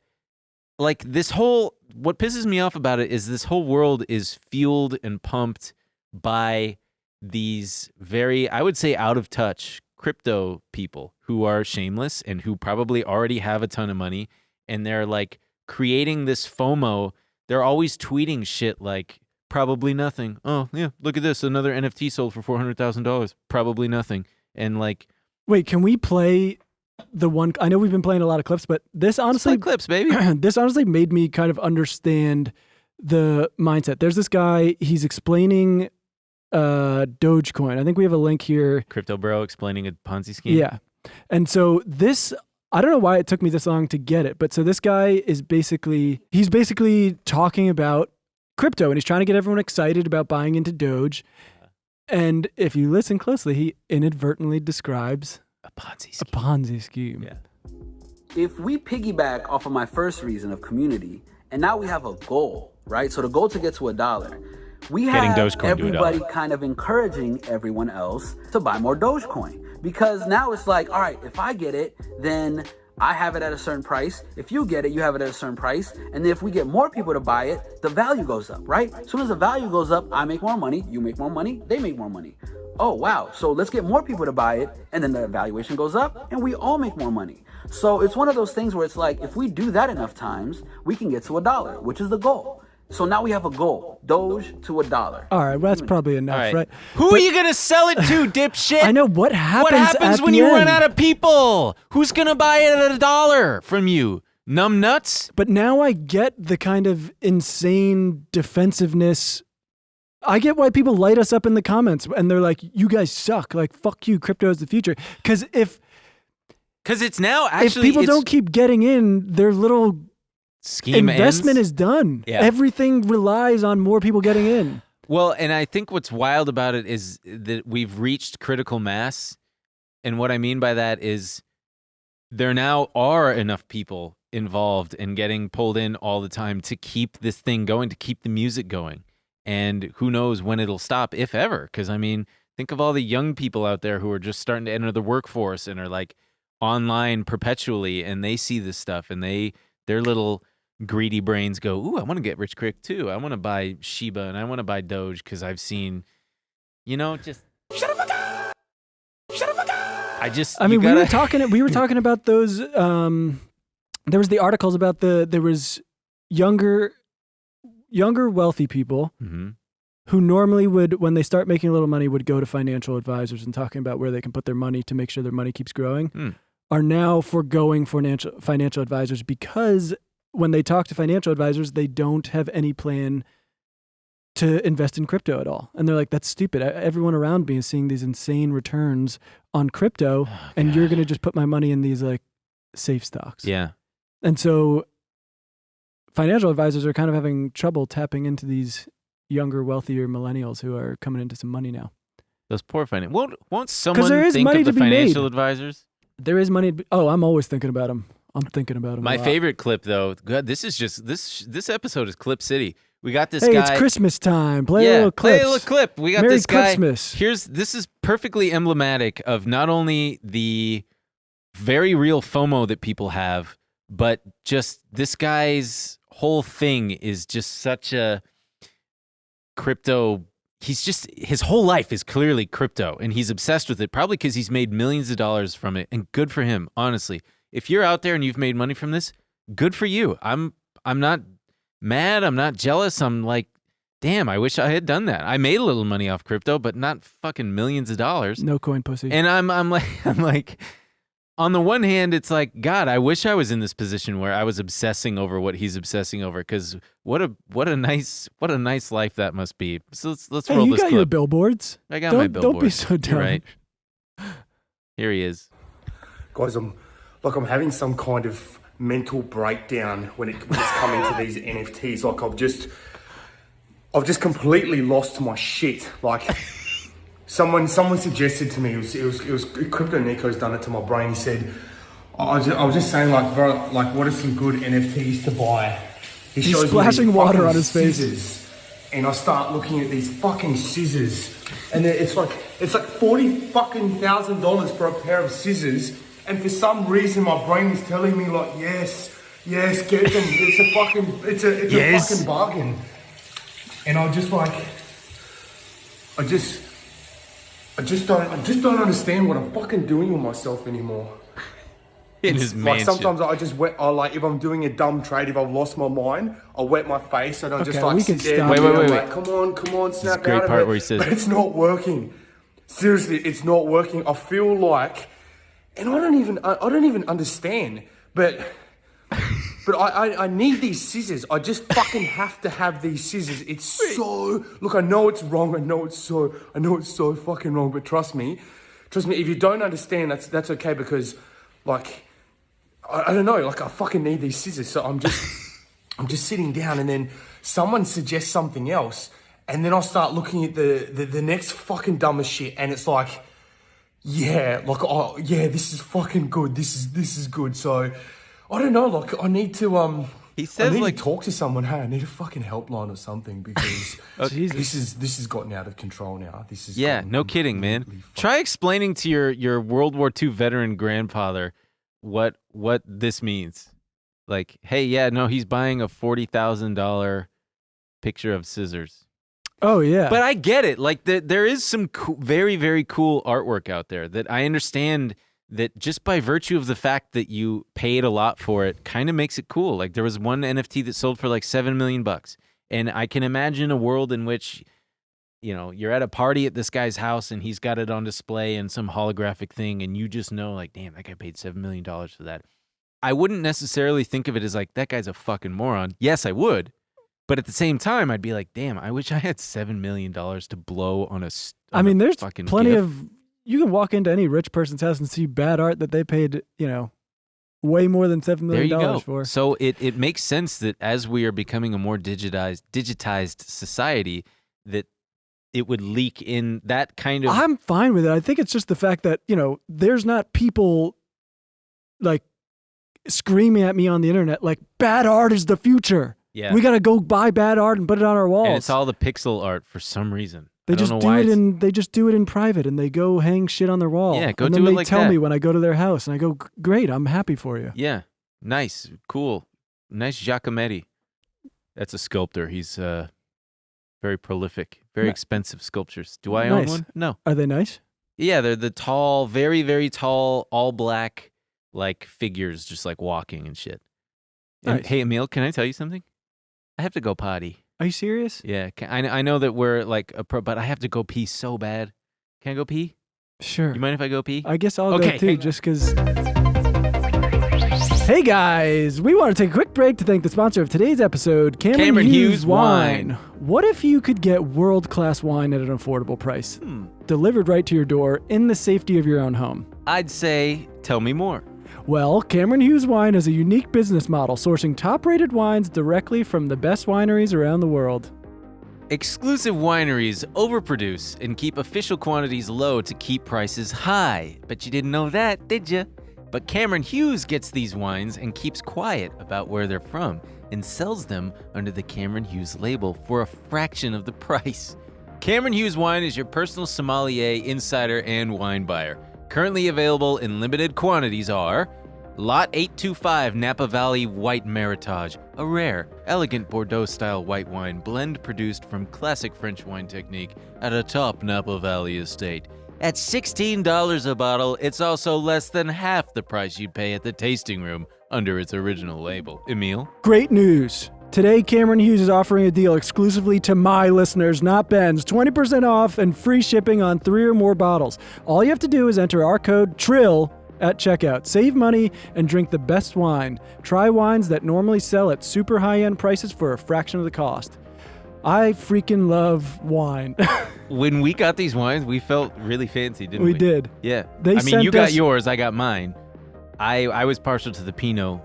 Speaker 1: like what pisses me off about it is this whole world is fueled and pumped by these very, I would say, out of touch crypto people who are shameless and who probably already have a ton of money, and they're like creating this FOMO. They're always tweeting shit like, probably nothing. Oh, yeah, look at this. Another NFT sold for $400,000. Probably nothing. And like...
Speaker 2: Wait, can we play the one... I know we've been playing a lot of clips, but this honestly...
Speaker 1: Let's play clips, baby.
Speaker 2: This honestly made me kind of understand the mindset. There's this guy, he's explaining Dogecoin. I think we have a link here.
Speaker 1: Crypto bro explaining a Ponzi scheme.
Speaker 2: Yeah. And so this... I don't know why it took me this long to get it, but so this guy is he's basically talking about crypto, and he's trying to get everyone excited about buying into Doge. And if you listen closely, he inadvertently describes
Speaker 1: a Ponzi scheme.
Speaker 2: A Ponzi scheme.
Speaker 1: Yeah.
Speaker 8: If we piggyback off of my first reason of community, and now we have a goal, right? So the goal to get to $1, we have everybody kind of encouraging everyone else to buy more Dogecoin. Because now it's like, all right, if I get it, then I have it at a certain price. If you get it, you have it at a certain price. And then if we get more people to buy it, the value goes up, right? As soon as the value goes up, I make more money, you make more money, they make more money. Oh, wow. So let's get more people to buy it, and then the valuation goes up, and we all make more money. So it's one of those things where it's like, if we do that enough times, we can get to $1, which is the goal. So now we have a goal, Doge to $1.
Speaker 2: All right, well, that's probably enough, right?
Speaker 1: Who are you going to sell it to, dipshit?
Speaker 2: I know, what happens
Speaker 1: when you run out of people? Who's going to buy it at $1 from you? Numb nuts?
Speaker 2: But now I get the kind of insane defensiveness. I get why people light us up in the comments, and they're like, you guys suck. Like, fuck you, crypto is the future. Because
Speaker 1: it's now actually...
Speaker 2: If people don't keep getting in, their little...
Speaker 1: scheme
Speaker 2: investment
Speaker 1: ends.
Speaker 2: is done.
Speaker 1: Yeah.
Speaker 2: Everything relies on more people getting in.
Speaker 1: Well, and I think what's wild about it is that we've reached critical mass. And what I mean by that is there now are enough people involved and getting pulled in all the time to keep this thing going, to keep the music going. And who knows when it'll stop, if ever. Because, I mean, think of all the young people out there who are just starting to enter the workforce and are like online perpetually, and they see this stuff, and their little greedy brains go, ooh, I want to get rich quick too. I want to buy Shiba and I want to buy Doge because I've seen, just... Shut up,
Speaker 2: we were talking about those, there was the articles about there was younger wealthy people who normally would, when they start making a little money, would go to financial advisors and talking about where they can put their money to make sure their money keeps growing, are now foregoing financial advisors because when they talk to financial advisors, they don't have any plan to invest in crypto at all. And they're like, that's stupid. Everyone around me is seeing these insane returns on crypto, and you're going to just put my money in these like safe stocks.
Speaker 1: Yeah.
Speaker 2: And so financial advisors are kind of having trouble tapping into these younger, wealthier millennials who are coming into some money now.
Speaker 1: Those poor won't someone
Speaker 2: there is
Speaker 1: think
Speaker 2: money
Speaker 1: of the
Speaker 2: to be made.
Speaker 1: financial advisors?
Speaker 2: There is money. I'm always thinking about them. I'm thinking about them.
Speaker 1: My favorite clip, though. God, this is just this episode is Clip City. We got this
Speaker 2: guy.
Speaker 1: Hey,
Speaker 2: it's Christmas time. Play a little clip.
Speaker 1: Play a little clip. We got
Speaker 2: Merry
Speaker 1: this guy.
Speaker 2: Clipsmas.
Speaker 1: This is perfectly emblematic of not only the very real FOMO that people have, but just this guy's whole thing is just such a crypto. His whole life is clearly crypto, and he's obsessed with it, probably because he's made millions of dollars from it, and good for him, honestly. If you're out there and you've made money from this, good for you. I'm not mad. I'm not jealous. I'm like, damn, I wish I had done that. I made a little money off crypto, but not fucking millions of dollars.
Speaker 2: No coin pussy.
Speaker 1: And I'm like, on the one hand, it's like, God, I wish I was in this position where I was obsessing over what he's obsessing over. Because what a nice life that must be. So let's roll this clip.
Speaker 2: You got your billboards.
Speaker 1: I got my billboards.
Speaker 2: Don't be so dumb.
Speaker 1: You're right. Here he is.
Speaker 9: Guys, I'm having some kind of mental breakdown when it's coming to these NFTs. Like I've just completely lost my shit. Like. Someone suggested to me, it was Crypto Nico's done it to my brain. He said, I was just saying, like, bro, like, what are some good NFTs to buy?
Speaker 2: He's splashing water on his face.
Speaker 9: Scissors, and I start looking at these fucking scissors, and it's like $40,000 for a pair of scissors, and for some reason my brain is telling me like, yes, get them. It's a fucking bargain. And I just don't understand what I'm fucking doing with myself anymore.
Speaker 1: His mansion.
Speaker 9: Sometimes if I'm doing a dumb trade, if I've lost my mind, I'll wet my face and I'll just sit there.
Speaker 1: Wait.
Speaker 9: Like, come on, snap
Speaker 1: great
Speaker 9: out
Speaker 1: part
Speaker 9: of it.
Speaker 1: where he says,
Speaker 9: but it's not working. Seriously, it's not working. I feel like, and I don't even understand, but I need these scissors. I just fucking have to have these scissors. It's so, look, I know it's wrong. I know it's so fucking wrong, but trust me, if you don't understand, that's okay, because like, I don't know, like I fucking need these scissors. So I'm just sitting down, and then someone suggests something else, and then I'll start looking at the next fucking dumbest shit, and it's like, this is fucking good. This is good. So I don't know, like I need to to talk to someone. Hey, I need a fucking helpline or something, because this has gotten out of control now.
Speaker 1: No kidding, man. Try explaining to your World War II veteran grandfather what this means. Like, hey, he's buying a $40,000 picture of scissors.
Speaker 2: Oh yeah,
Speaker 1: but I get it. Like there is some very, very cool artwork out there that I understand. That just by virtue of the fact that you paid a lot for it kind of makes it cool. Like there was one NFT that sold for like $7 million. And I can imagine a world in which, you're at a party at this guy's house and he's got it on display in some holographic thing. And you just know like, damn, that guy paid $7 million for that. I wouldn't necessarily think of it as like, that guy's a fucking moron. Yes, I would. But at the same time, I'd be like, damn, I wish I had $7 million to blow on a
Speaker 2: there's
Speaker 1: fucking
Speaker 2: plenty
Speaker 1: gift.
Speaker 2: of... You can walk into any rich person's house and see bad art that they paid, way more than $7 million for.
Speaker 1: So it makes sense that as we are becoming a more digitized society, that it would leak in that kind of...
Speaker 2: I'm fine with it. I think it's just the fact that, there's not people like screaming at me on the internet like, bad art is the future.
Speaker 1: Yeah.
Speaker 2: We got to go buy bad art and put it on our walls.
Speaker 1: And it's all the pixel art for some reason.
Speaker 2: They just do it in private, and they go hang shit on their wall.
Speaker 1: Yeah, go
Speaker 2: and
Speaker 1: do
Speaker 2: then
Speaker 1: it
Speaker 2: they
Speaker 1: like
Speaker 2: tell
Speaker 1: that.
Speaker 2: me when I go to their house, and I go, great, I'm happy for you.
Speaker 1: Yeah, nice, cool, nice Giacometti. That's a sculptor. He's very prolific, very expensive sculptures. Do I own one? No.
Speaker 2: Are they nice?
Speaker 1: Yeah, they're the tall, very, very tall, all black, like figures, just like walking and shit. And,
Speaker 2: Nice.
Speaker 1: Hey, Emil, can I tell you something? I have to go potty.
Speaker 2: Are you serious?
Speaker 1: Yeah, I know that we're like but I have to go pee so bad. Can I go pee?
Speaker 2: Sure.
Speaker 1: You mind if I go pee?
Speaker 2: I guess I'll go too, just because... Hey guys, we want to take a quick break to thank the sponsor of today's episode, Cameron Hughes Wine. What if you could get world-class wine at an affordable price? Delivered right to your door in the safety of your own home?
Speaker 1: I'd say, tell me more.
Speaker 2: Well, Cameron Hughes Wine is a unique business model sourcing top-rated wines directly from the best wineries around the world.
Speaker 1: Exclusive wineries overproduce and keep official quantities low to keep prices high. Bet you didn't know that, did ya? But Cameron Hughes gets these wines and keeps quiet about where they're from and sells them under the Cameron Hughes label for a fraction of the price. Cameron Hughes Wine is your personal sommelier, insider, and wine buyer. Currently available in limited quantities are Lot 825 Napa Valley White Meritage, a rare, elegant Bordeaux-style white wine blend produced from classic French wine technique at a top Napa Valley estate. At $16 a bottle, it's also less than half the price you'd pay at the tasting room under its original label. Emil?
Speaker 2: Great news. Today, Cameron Hughes is offering a deal exclusively to my listeners, not Ben's. 20% off and free shipping on 3 or more bottles. All you have to do is enter our code TRILL at checkout. Save money and drink the best wine. Try wines that normally sell at super high-end prices for a fraction of the cost. I freaking love wine.
Speaker 1: When we got these wines, we felt really fancy, didn't we?
Speaker 2: We did.
Speaker 1: Yeah.
Speaker 2: They
Speaker 1: I mean, you got
Speaker 2: us-
Speaker 1: yours, I got mine. I was partial to the Pinot.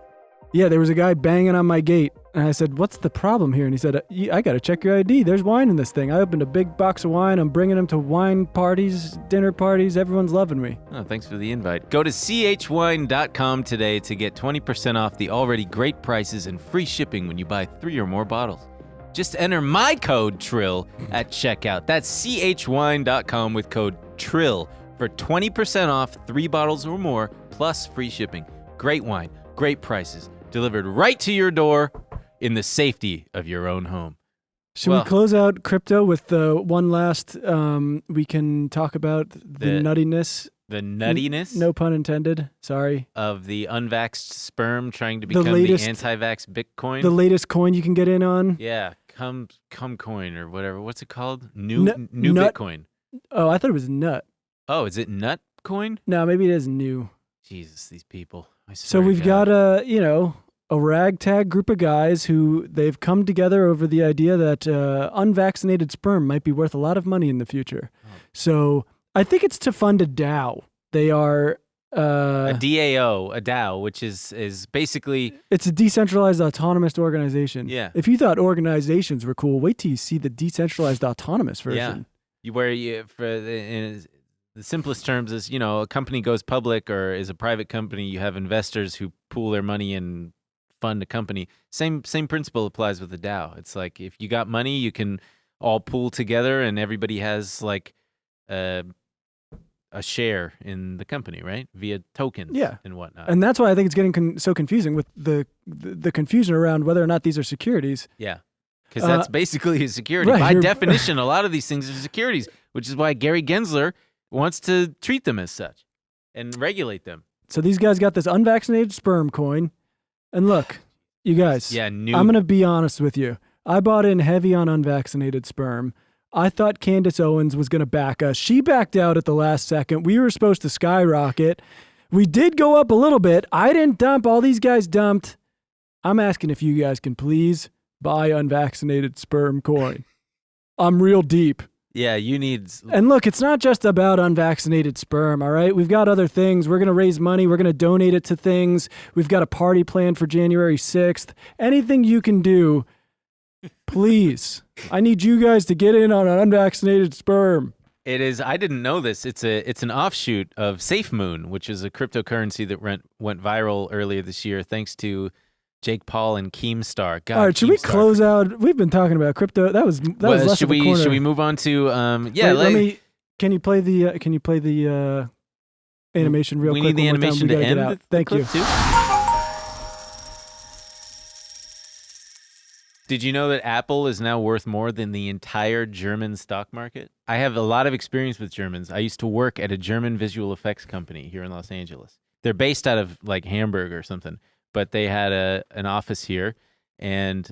Speaker 2: Yeah, there was a guy banging on my gate, and I said, "What's the problem here?" And he said, "I got to check your ID. There's wine in this thing." I opened a big box of wine. I'm bringing them to wine parties, dinner parties. Everyone's loving me.
Speaker 1: Oh, thanks for the invite. Go to chwine.com today to get 20% off the already great prices and free shipping when you buy 3 or more bottles. Just enter my code TRILL at checkout. That's chwine.com with code TRILL for 20% off 3 bottles or more, plus free shipping. Great wine, great prices, delivered right to your door in the safety of your own home.
Speaker 2: Should we close out crypto with one last, we can talk about the nuttiness.
Speaker 1: The nuttiness?
Speaker 2: No pun intended. Sorry.
Speaker 1: Of the unvaxxed sperm trying to become the anti-vax Bitcoin?
Speaker 2: The latest coin you can get in on.
Speaker 1: Yeah, cum coin or whatever. What's it called? New Bitcoin.
Speaker 2: Oh, I thought it was nut.
Speaker 1: Oh, is it nut coin?
Speaker 2: No, maybe it is new.
Speaker 1: Jesus, these people. I swear
Speaker 2: So we've
Speaker 1: to God.
Speaker 2: got a ragtag group of guys who they've come together over the idea that unvaccinated sperm might be worth a lot of money in the future. Oh. So I think it's to fund a DAO. They are
Speaker 1: a DAO, which is basically
Speaker 2: it's a decentralized autonomous organization.
Speaker 1: Yeah.
Speaker 2: If you thought organizations were cool, wait till you see the decentralized autonomous version.
Speaker 1: Yeah. In the simplest terms is, a company goes public or is a private company, you have investors who pool their money and fund a company. Same principle applies with the DAO. It's like if you got money, you can all pool together and everybody has like a share in the company, right? Via tokens and whatnot.
Speaker 2: And that's why I think it's getting so confusing with the confusion around whether or not these are securities.
Speaker 1: Yeah. Because that's basically a security.
Speaker 2: Right,
Speaker 1: By definition, a lot of these things are securities, which is why Gary Gensler wants to treat them as such and regulate them.
Speaker 2: So these guys got this unvaccinated sperm coin. And look, you guys, I'm going to be honest with you. I bought in heavy on unvaccinated sperm. I thought Candace Owens was going to back us. She backed out at the last second. We were supposed to skyrocket. We did go up a little bit. I didn't dump. All these guys dumped. I'm asking if you guys can please buy unvaccinated sperm coin. I'm real deep.
Speaker 1: Yeah, you need...
Speaker 2: And look, it's not just about unvaccinated sperm, all right? We've got other things. We're going to raise money. We're going to donate it to things. We've got a party planned for January 6th. Anything you can do, please. I need you guys to get in on an unvaccinated sperm.
Speaker 1: It is. I didn't know this. It's an offshoot of SafeMoon, which is a cryptocurrency that went viral earlier this year thanks to Jake Paul and Keemstar. God,
Speaker 2: all right, should we close out? We've been talking about crypto. That was less
Speaker 1: should
Speaker 2: of a corner.
Speaker 1: Should we move on to
Speaker 2: let me. Can you play the animation real quick?
Speaker 1: We need the animation to end.
Speaker 2: Thank you.
Speaker 1: Too? Did you know that Apple is now worth more than the entire German stock market? I have a lot of experience with Germans. I used to work at a German visual effects company here in Los Angeles. They're based out of like Hamburg or something. But they had an office here, and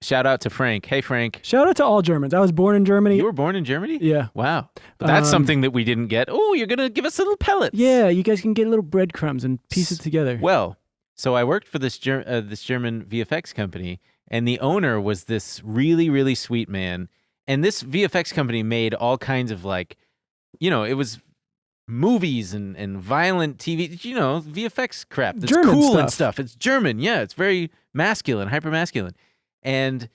Speaker 1: shout out to Frank. Hey, Frank.
Speaker 2: Shout out to all Germans. I was born in Germany.
Speaker 1: You were born in Germany?
Speaker 2: Yeah.
Speaker 1: Wow. But that's something that we didn't get. Oh, you're going to give us little pellets.
Speaker 2: Yeah, you guys can get little breadcrumbs and piece it together.
Speaker 1: Well, so I worked for this German VFX company, and the owner was this really, really sweet man. And this VFX company made all kinds of it was movies and violent TV, VFX crap. That's
Speaker 2: German
Speaker 1: cool
Speaker 2: stuff.
Speaker 1: And stuff. It's German, yeah. It's very masculine, hyper masculine. And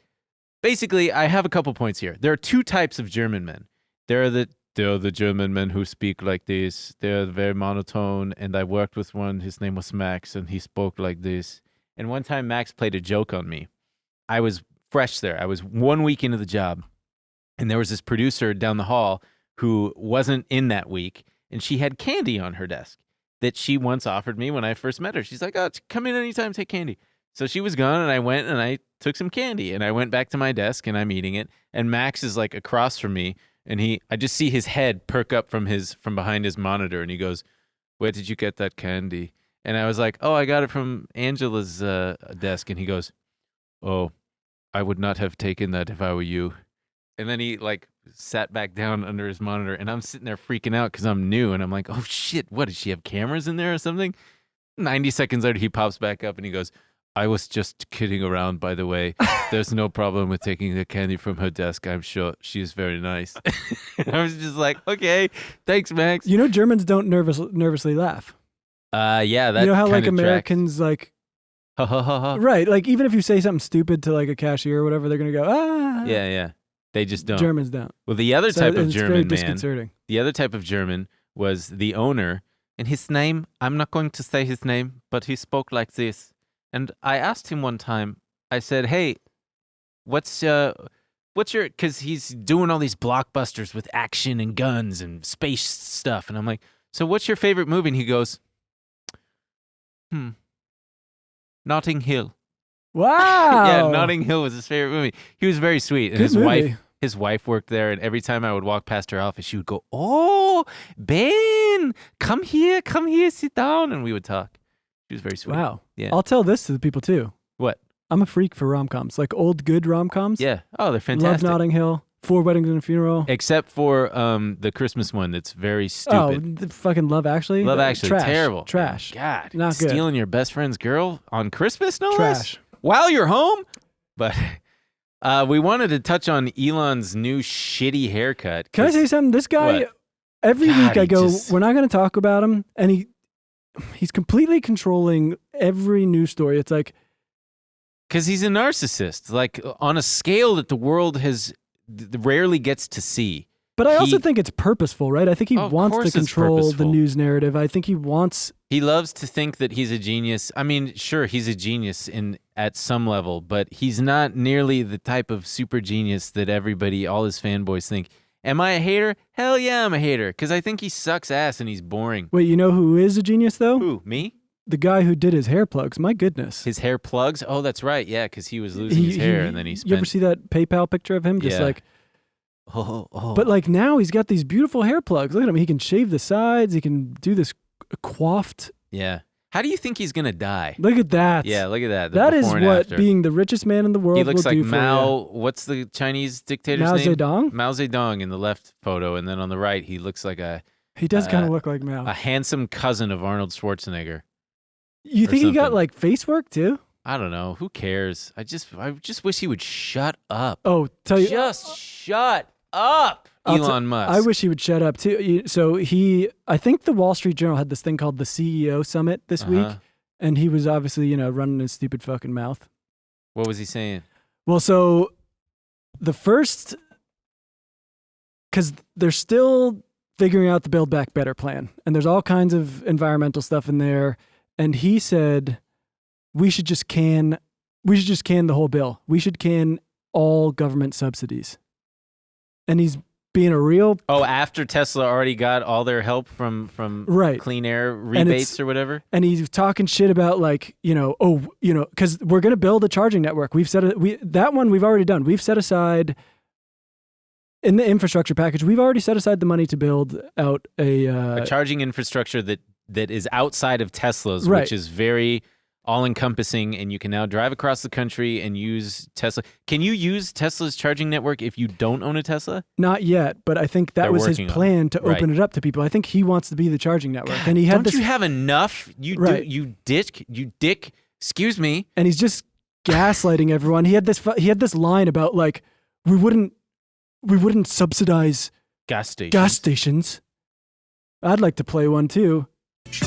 Speaker 1: basically, I have a couple points here. There are two types of German men. There are the German men who speak like this. They're very monotone. And I worked with one. His name was Max, and he spoke like this. And one time, Max played a joke on me. I was fresh there. I was 1 week into the job, and there was this producer down the hall who wasn't in that week, and she had candy on her desk that she once offered me when I first met her. She's like, "Oh, come in anytime, take candy." So she was gone, and I went and I took some candy, and I went back to my desk, and I'm eating it, and Max is like across from me, and I just see his head perk up from behind his monitor, and he goes, "Where did you get that candy?" And I was like, "Oh, I got it from Angela's desk," and he goes, "Oh, I would not have taken that if I were you." And then he like sat back down under his monitor, and I'm sitting there freaking out because I'm new, and I'm like, "Oh shit, what, does she have cameras in there or something?" 90 seconds later, he pops back up and he goes, "I was just kidding around, by the way. There's no problem with taking the candy from her desk. I'm sure she is very nice." And I was just like, "Okay, thanks, Max."
Speaker 2: You know, Germans don't nervously laugh.
Speaker 1: Yeah, that
Speaker 2: you know how like
Speaker 1: kinda
Speaker 2: Americans
Speaker 1: tracks.
Speaker 2: like,
Speaker 1: Ha ha ha ha.
Speaker 2: right? Like even if you say something stupid to like a cashier or whatever, they're gonna go, "Ah."
Speaker 1: Yeah. They just don't.
Speaker 2: Germans don't.
Speaker 1: Well, the other
Speaker 2: So
Speaker 1: type of
Speaker 2: it's very
Speaker 1: German man,
Speaker 2: disconcerting.
Speaker 1: the other type of German was the owner, and his name, I'm not going to say his name, but he spoke like this. And I asked him one time, I said, "Hey, what's your, because he's doing all these blockbusters with action and guns and space stuff." And I'm like, "So what's your favorite movie?" And he goes, Notting Hill.
Speaker 2: Wow.
Speaker 1: Yeah, Notting Hill was his favorite movie. He was very sweet. And
Speaker 2: Good
Speaker 1: his wife worked there, and every time I would walk past her office, she would go, "Oh, Ben, come here, sit down," and we would talk. She was very sweet.
Speaker 2: Wow.
Speaker 1: Yeah.
Speaker 2: I'll tell this to the people too.
Speaker 1: What?
Speaker 2: I'm a freak for rom-coms, like old good rom-coms.
Speaker 1: Yeah. Oh, they're fantastic.
Speaker 2: Love Notting Hill, 4 Weddings and a Funeral.
Speaker 1: Except for the Christmas one that's very
Speaker 2: Oh,
Speaker 1: stupid.
Speaker 2: the fucking Love Actually.
Speaker 1: Love Actually,
Speaker 2: Trash.
Speaker 1: terrible.
Speaker 2: Trash.
Speaker 1: God,
Speaker 2: Not good.
Speaker 1: stealing your best friend's girl on Christmas, no less?
Speaker 2: Trash.
Speaker 1: While you're home? But we wanted to touch on Elon's new shitty haircut.
Speaker 2: Can I say something? This guy,
Speaker 1: What?
Speaker 2: every
Speaker 1: God,
Speaker 2: week I
Speaker 1: he
Speaker 2: go,
Speaker 1: just-
Speaker 2: we're not going to talk about him. And he's completely controlling every news story. It's like,
Speaker 1: Because he's a narcissist, like on a scale that the world rarely gets to see.
Speaker 2: but I also think it's purposeful, right? I think he
Speaker 1: Of
Speaker 2: wants
Speaker 1: course
Speaker 2: to
Speaker 1: it's
Speaker 2: control the
Speaker 1: purposeful.
Speaker 2: news narrative. I think he wants,
Speaker 1: He loves to think that he's a genius. I mean, sure, he's a genius at some level, but he's not nearly the type of super genius that all his fanboys think. Am I a hater? Hell yeah, I'm a hater, because I think he sucks ass and he's boring.
Speaker 2: wait, you know who is a genius though?
Speaker 1: Who, me?
Speaker 2: The guy who did his hair plugs. My goodness.
Speaker 1: His hair plugs? Oh, that's right, yeah, because he was losing his hair, and then he spent...
Speaker 2: You ever see that PayPal picture of him? Just
Speaker 1: Yeah.
Speaker 2: like,
Speaker 1: Oh.
Speaker 2: but like now he's got these beautiful hair plugs. Look at him. He can shave the sides. He can do this coiffed.
Speaker 1: Yeah. How do you think he's going to die?
Speaker 2: Look at that.
Speaker 1: Yeah, look at that. the
Speaker 2: That is
Speaker 1: before and
Speaker 2: what
Speaker 1: after.
Speaker 2: being the richest man in the world
Speaker 1: He looks
Speaker 2: will
Speaker 1: like
Speaker 2: do for
Speaker 1: Mao. What's the Chinese dictator's
Speaker 2: Mao
Speaker 1: name?
Speaker 2: Zedong?
Speaker 1: Mao Zedong in the left photo, and then on the right, he looks like
Speaker 2: you. He does kind of look like Mao.
Speaker 1: a handsome cousin of Arnold Schwarzenegger.
Speaker 2: You
Speaker 1: or
Speaker 2: think he got
Speaker 1: something.
Speaker 2: like face work too?
Speaker 1: I don't know. Who cares? I just wish he would shut up.
Speaker 2: Oh, tell you.
Speaker 1: Just shut up, Elon Musk.
Speaker 2: I wish he would shut up too. So I think the Wall Street Journal had this thing called the CEO Summit this week, and he was obviously, running his stupid fucking mouth.
Speaker 1: What was he saying?
Speaker 2: Well, so the first, because they're still figuring out the Build Back Better plan, and there's all kinds of environmental stuff in there. And he said, we should just can the whole bill. We should can all government subsidies. And he's being a real...
Speaker 1: Oh, after Tesla already got all their help from
Speaker 2: Right.
Speaker 1: clean air rebates or whatever?
Speaker 2: And he's talking shit about like, because we're going to build a charging network. That one we've already done. We've set aside, in the infrastructure package, we've already set aside the money to build out
Speaker 1: A charging infrastructure that is outside of Tesla's,
Speaker 2: Right.
Speaker 1: which is very all-encompassing, and you can now drive across the country and use Tesla. Can you use Tesla's charging network if you don't own a Tesla?
Speaker 2: Not yet, but I think that
Speaker 1: They're
Speaker 2: was his
Speaker 1: working on
Speaker 2: plan to
Speaker 1: Right.
Speaker 2: open it up to people. I think he wants to be the charging network. And he had
Speaker 1: Don't
Speaker 2: this,
Speaker 1: you have enough?
Speaker 2: Right.
Speaker 1: You dick. Excuse me.
Speaker 2: and he's just gaslighting everyone. He had this line about like, we wouldn't subsidize
Speaker 1: Gas station.
Speaker 2: gas stations. I'd like to play one too.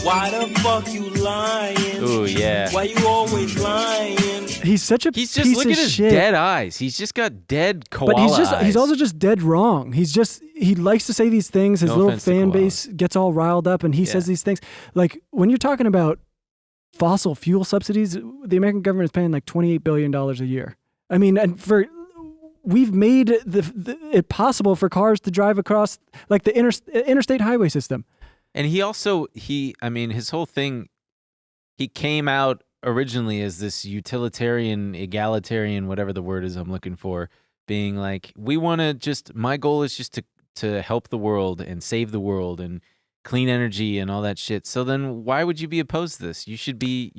Speaker 10: Why the fuck you lying?
Speaker 1: Ooh, yeah.
Speaker 10: Why you always lying?
Speaker 2: He's such a
Speaker 1: He's
Speaker 2: piece
Speaker 1: just, look
Speaker 2: of
Speaker 1: at his
Speaker 2: shit.
Speaker 1: dead eyes. He's just got dead koala
Speaker 2: But he's
Speaker 1: eyes.
Speaker 2: also just dead wrong. He likes to say these things. His
Speaker 1: No
Speaker 2: little
Speaker 1: offense to
Speaker 2: fan
Speaker 1: koalas.
Speaker 2: base gets all riled up and he says these things. Like when you're talking about fossil fuel subsidies, the American government is paying like $28 billion a year. I mean, and we've made it possible for cars to drive across like the interstate highway system.
Speaker 1: And he also, his whole thing, he came out originally as this utilitarian, egalitarian, whatever the word is I'm looking for, being like, my goal is just to help the world and save the world and clean energy and all that shit. So then why would you be opposed to this? You should be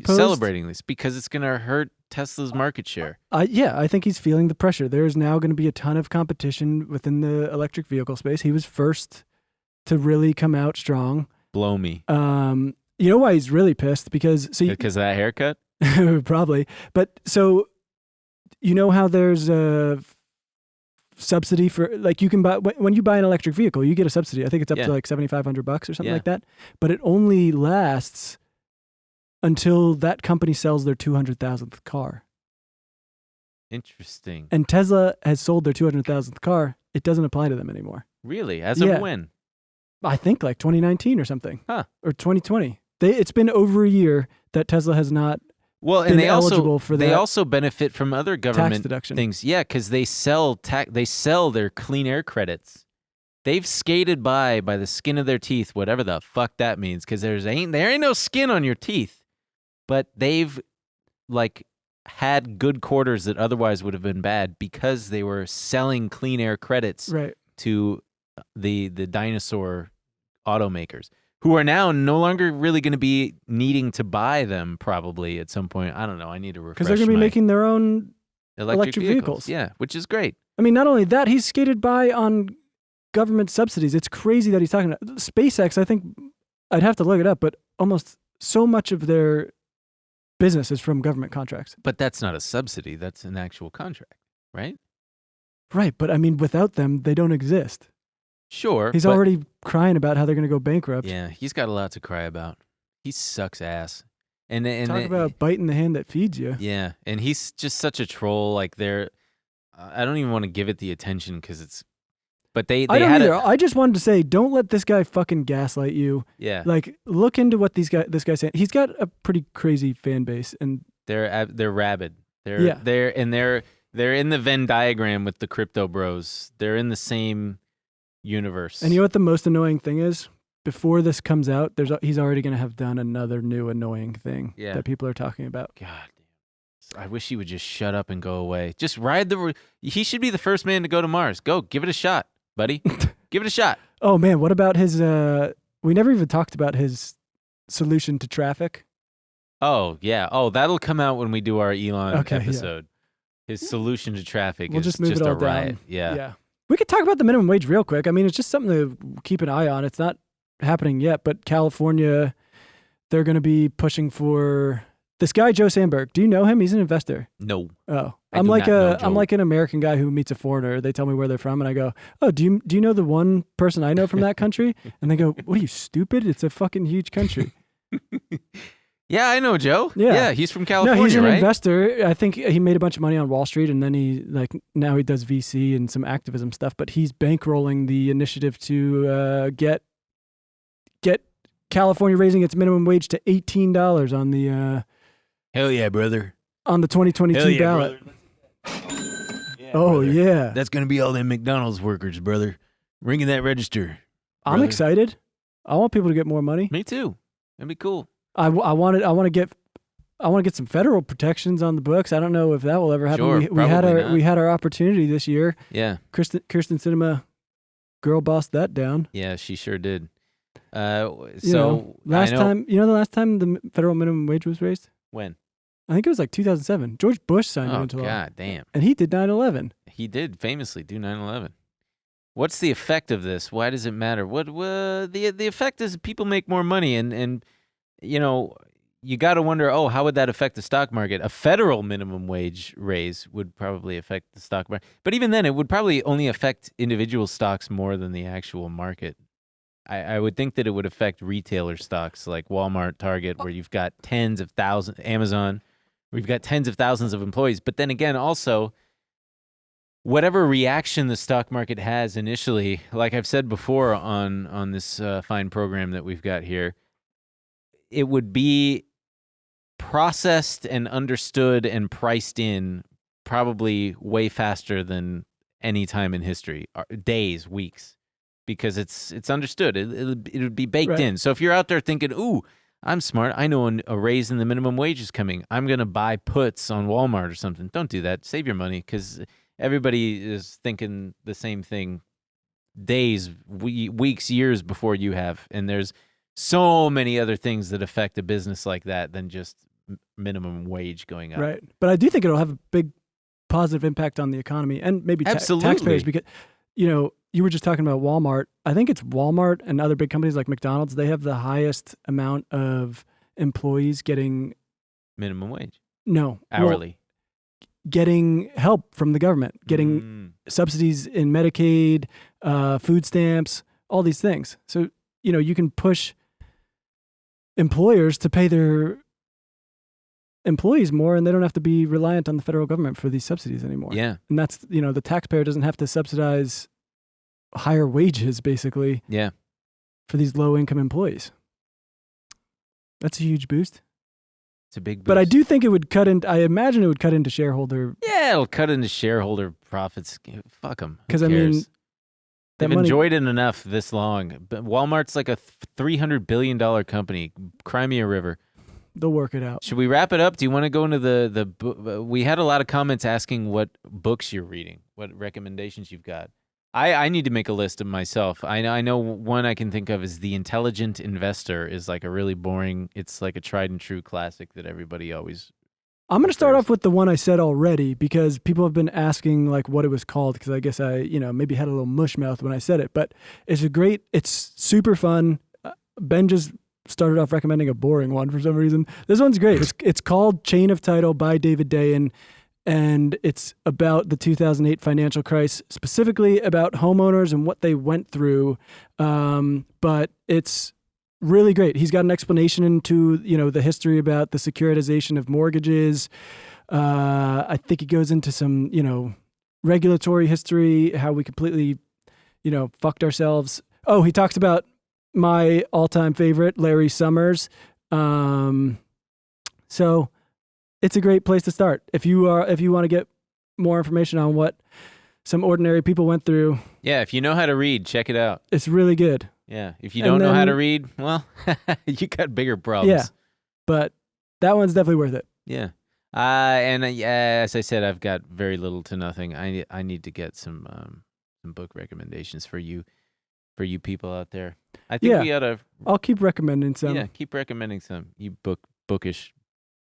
Speaker 1: celebrating this because it's going to hurt Tesla's market share.
Speaker 2: I think he's feeling the pressure. There's now going to be a ton of competition within the electric vehicle space. He was first to really come out strong.
Speaker 1: Blow me.
Speaker 2: You know why he's really pissed? Because
Speaker 1: of that haircut?
Speaker 2: Probably. But so you know how there's a subsidy for like you can buy when you buy an electric vehicle, you get a subsidy. I think it's up to like $7,500 or something like that. But it only lasts until that company sells their 200,000th car.
Speaker 1: Interesting.
Speaker 2: And Tesla has sold their 200,000th car. It doesn't apply to them anymore.
Speaker 1: Really? As of when?
Speaker 2: I think like 2019 or something.
Speaker 1: Huh.
Speaker 2: Or 2020. It's been over a year that Tesla has not been eligible for that.
Speaker 1: They also benefit from other government
Speaker 2: tax deduction
Speaker 1: things. Yeah, because they sell their clean air credits. They've skated by the skin of their teeth, whatever the fuck that means, because there ain't no skin on your teeth. But they've like had good quarters that otherwise would have been bad because they were selling clean air credits to the dinosaur automakers, who are now no longer really going to be needing to buy them probably at some point. I don't know. I need to refresh
Speaker 2: because they're going to be making their own electric vehicles.
Speaker 1: Yeah, which is great.
Speaker 2: I mean, not only that, he's skated by on government subsidies. It's crazy that he's talking about SpaceX. I think I'd have to look it up, but almost so much of their business is from government contracts.
Speaker 1: But that's not a subsidy. That's an actual contract, right?
Speaker 2: Right. But I mean, without them, they don't exist.
Speaker 1: Sure.
Speaker 2: He's already crying about how they're going to go bankrupt.
Speaker 1: Yeah, he's got a lot to cry about. He sucks ass. And
Speaker 2: talk about biting the hand that feeds you.
Speaker 1: Yeah, and he's just such a troll. Like I don't even want to give it the attention because it's. But they
Speaker 2: I don't
Speaker 1: had
Speaker 2: either. I just wanted to say, don't let this guy fucking gaslight you.
Speaker 1: Yeah.
Speaker 2: Like, look into what this guy's saying. He's got a pretty crazy fan base, and
Speaker 1: they're rabid. They're in the Venn diagram with the crypto bros. They're in the same universe.
Speaker 2: And you know what the most annoying thing is? Before this comes out, he's already going to have done another new annoying thing that people are talking about.
Speaker 1: God damn. I wish he would just shut up and go away. Just ride he should be the first man to go to Mars. Go, give it a shot, buddy. Give it a shot.
Speaker 2: Oh man, what about his we never even talked about his solution to traffic.
Speaker 1: Oh, yeah. Oh, that'll come out when we do our Elon episode. Yeah. His solution to traffic is
Speaker 2: just move
Speaker 1: just
Speaker 2: it all
Speaker 1: a riot.
Speaker 2: down.
Speaker 1: Yeah.
Speaker 2: We could talk about the minimum wage real quick. I mean, it's just something to keep an eye on. It's not happening yet, but California, they're going to be pushing for this guy, Joe Sandberg. Do you know him? He's an investor.
Speaker 1: No.
Speaker 2: Oh, I'm like an American guy who meets a foreigner. They tell me where they're from, and I go, "Oh, do you know the one person I know from that country?" And they go, "What are you, stupid? It's a fucking huge country."
Speaker 1: Yeah, I know Joe. Yeah, he's from California,
Speaker 2: no, he's an
Speaker 1: right?
Speaker 2: investor. I think he made a bunch of money on Wall Street, and then now he does VC and some activism stuff. But he's bankrolling the initiative to get California raising its minimum wage to $18 on the
Speaker 1: hell yeah, brother,
Speaker 2: on the 2022 ballot. Yeah,
Speaker 1: that's gonna be all them McDonald's workers, brother, ringing that register.
Speaker 2: I'm excited. I want people to get more money.
Speaker 1: Me too. That'd be cool.
Speaker 2: I want to get some federal protections on the books. I don't know if that will ever happen.
Speaker 1: Sure,
Speaker 2: we had our opportunity this year.
Speaker 1: Yeah.
Speaker 2: Kirsten Sinema girl bossed that down.
Speaker 1: Yeah, she sure did.
Speaker 2: The last time the federal minimum wage was raised?
Speaker 1: When?
Speaker 2: I think it was like 2007. George Bush signed it into law.
Speaker 1: God damn.
Speaker 2: And he did 9/11.
Speaker 1: He did famously do 9/11. What's the effect of this? Why does it matter? What the effect is people make more money and you know, you got to wonder, how would that affect the stock market? A federal minimum wage raise would probably affect the stock market. But even then, it would probably only affect individual stocks more than the actual market. I would think that it would affect retailer stocks like Walmart, Target, where you've got tens of thousands, Amazon, where you've got tens of thousands of employees. But then again, also, whatever reaction the stock market has initially, like I've said before on this fine program that we've got here, it would be processed and understood and priced in probably way faster than any time in history, days, weeks, because it's understood. It would be baked in. So if you're out there thinking, ooh, I'm smart, I know a raise in the minimum wage is coming, I'm going to buy puts on Walmart or something. Don't do that. Save your money, because everybody is thinking the same thing days, weeks, years before you have. And there's so many other things that affect a business like that than just minimum wage going up.
Speaker 2: Right. But I do think it'll have a big positive impact on the economy and maybe taxpayers, because, you were just talking about Walmart. I think it's Walmart and other big companies like McDonald's. They have the highest amount of employees getting
Speaker 1: minimum wage.
Speaker 2: No.
Speaker 1: Hourly.
Speaker 2: Getting help from the government, getting subsidies in Medicaid, food stamps, all these things. So, you can push employers to pay their employees more, and they don't have to be reliant on the federal government for these subsidies anymore.
Speaker 1: Yeah.
Speaker 2: And that's, the taxpayer doesn't have to subsidize higher wages, basically.
Speaker 1: Yeah.
Speaker 2: For these low-income employees. That's a huge boost.
Speaker 1: It's a big boost.
Speaker 2: But I do think it would I imagine it would cut into shareholder.
Speaker 1: Yeah, it'll cut into shareholder profits. Fuck them.
Speaker 2: Because, I mean,
Speaker 1: they've enjoyed it enough this long. But Walmart's like a $300 billion company. Cry me a river.
Speaker 2: They'll work it out.
Speaker 1: Should we wrap it up? Do you want to go into we had a lot of comments asking what books you're reading, what recommendations you've got. I need to make a list of myself. I know one I can think of is The Intelligent Investor is like a really boring, it's like a tried and true classic that everybody always.
Speaker 2: I'm going to start off with the one I said already, because people have been asking like what it was called, because I guess I, maybe had a little mush mouth when I said it, but it's super fun. Ben just started off recommending a boring one for some reason. This one's great. It's called Chain of Title by David Dayen, and it's about the 2008 financial crisis, specifically about homeowners and what they went through. But it's really great. He's got an explanation into, the history about the securitization of mortgages. I think he goes into some, regulatory history, how we completely, fucked ourselves. Oh, he talks about my all-time favorite, Larry Summers. So it's a great place to start. If you want to get more information on what some ordinary people went through.
Speaker 1: Yeah, if you know how to read, check it out.
Speaker 2: It's really good.
Speaker 1: Yeah, if you don't know how to read, well, you got bigger problems.
Speaker 2: Yeah, but that one's definitely worth it.
Speaker 1: Yeah. As I said, I've got very little to nothing. I need to get some book recommendations for you people out there. I think we ought to.
Speaker 2: I'll keep recommending some.
Speaker 1: Yeah, keep recommending some. You bookish.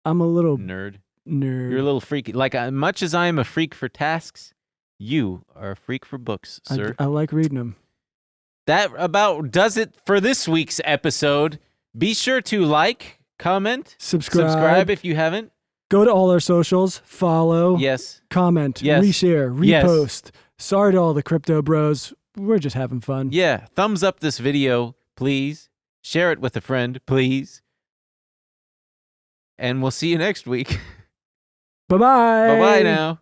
Speaker 2: I'm a little
Speaker 1: nerd.
Speaker 2: You're
Speaker 1: a little freaky. Like much as I am a freak for tasks, you are a freak for books, sir.
Speaker 2: I like reading them.
Speaker 1: That about does it for this week's episode. Be sure to like, comment, subscribe if you haven't.
Speaker 2: Go to all our socials, follow, comment, reshare, repost. Sorry to all the crypto bros. We're just having fun.
Speaker 1: Yeah. Thumbs up this video, please. Share it with a friend, please. And we'll see you next week.
Speaker 2: Bye-bye.
Speaker 1: Bye-bye now.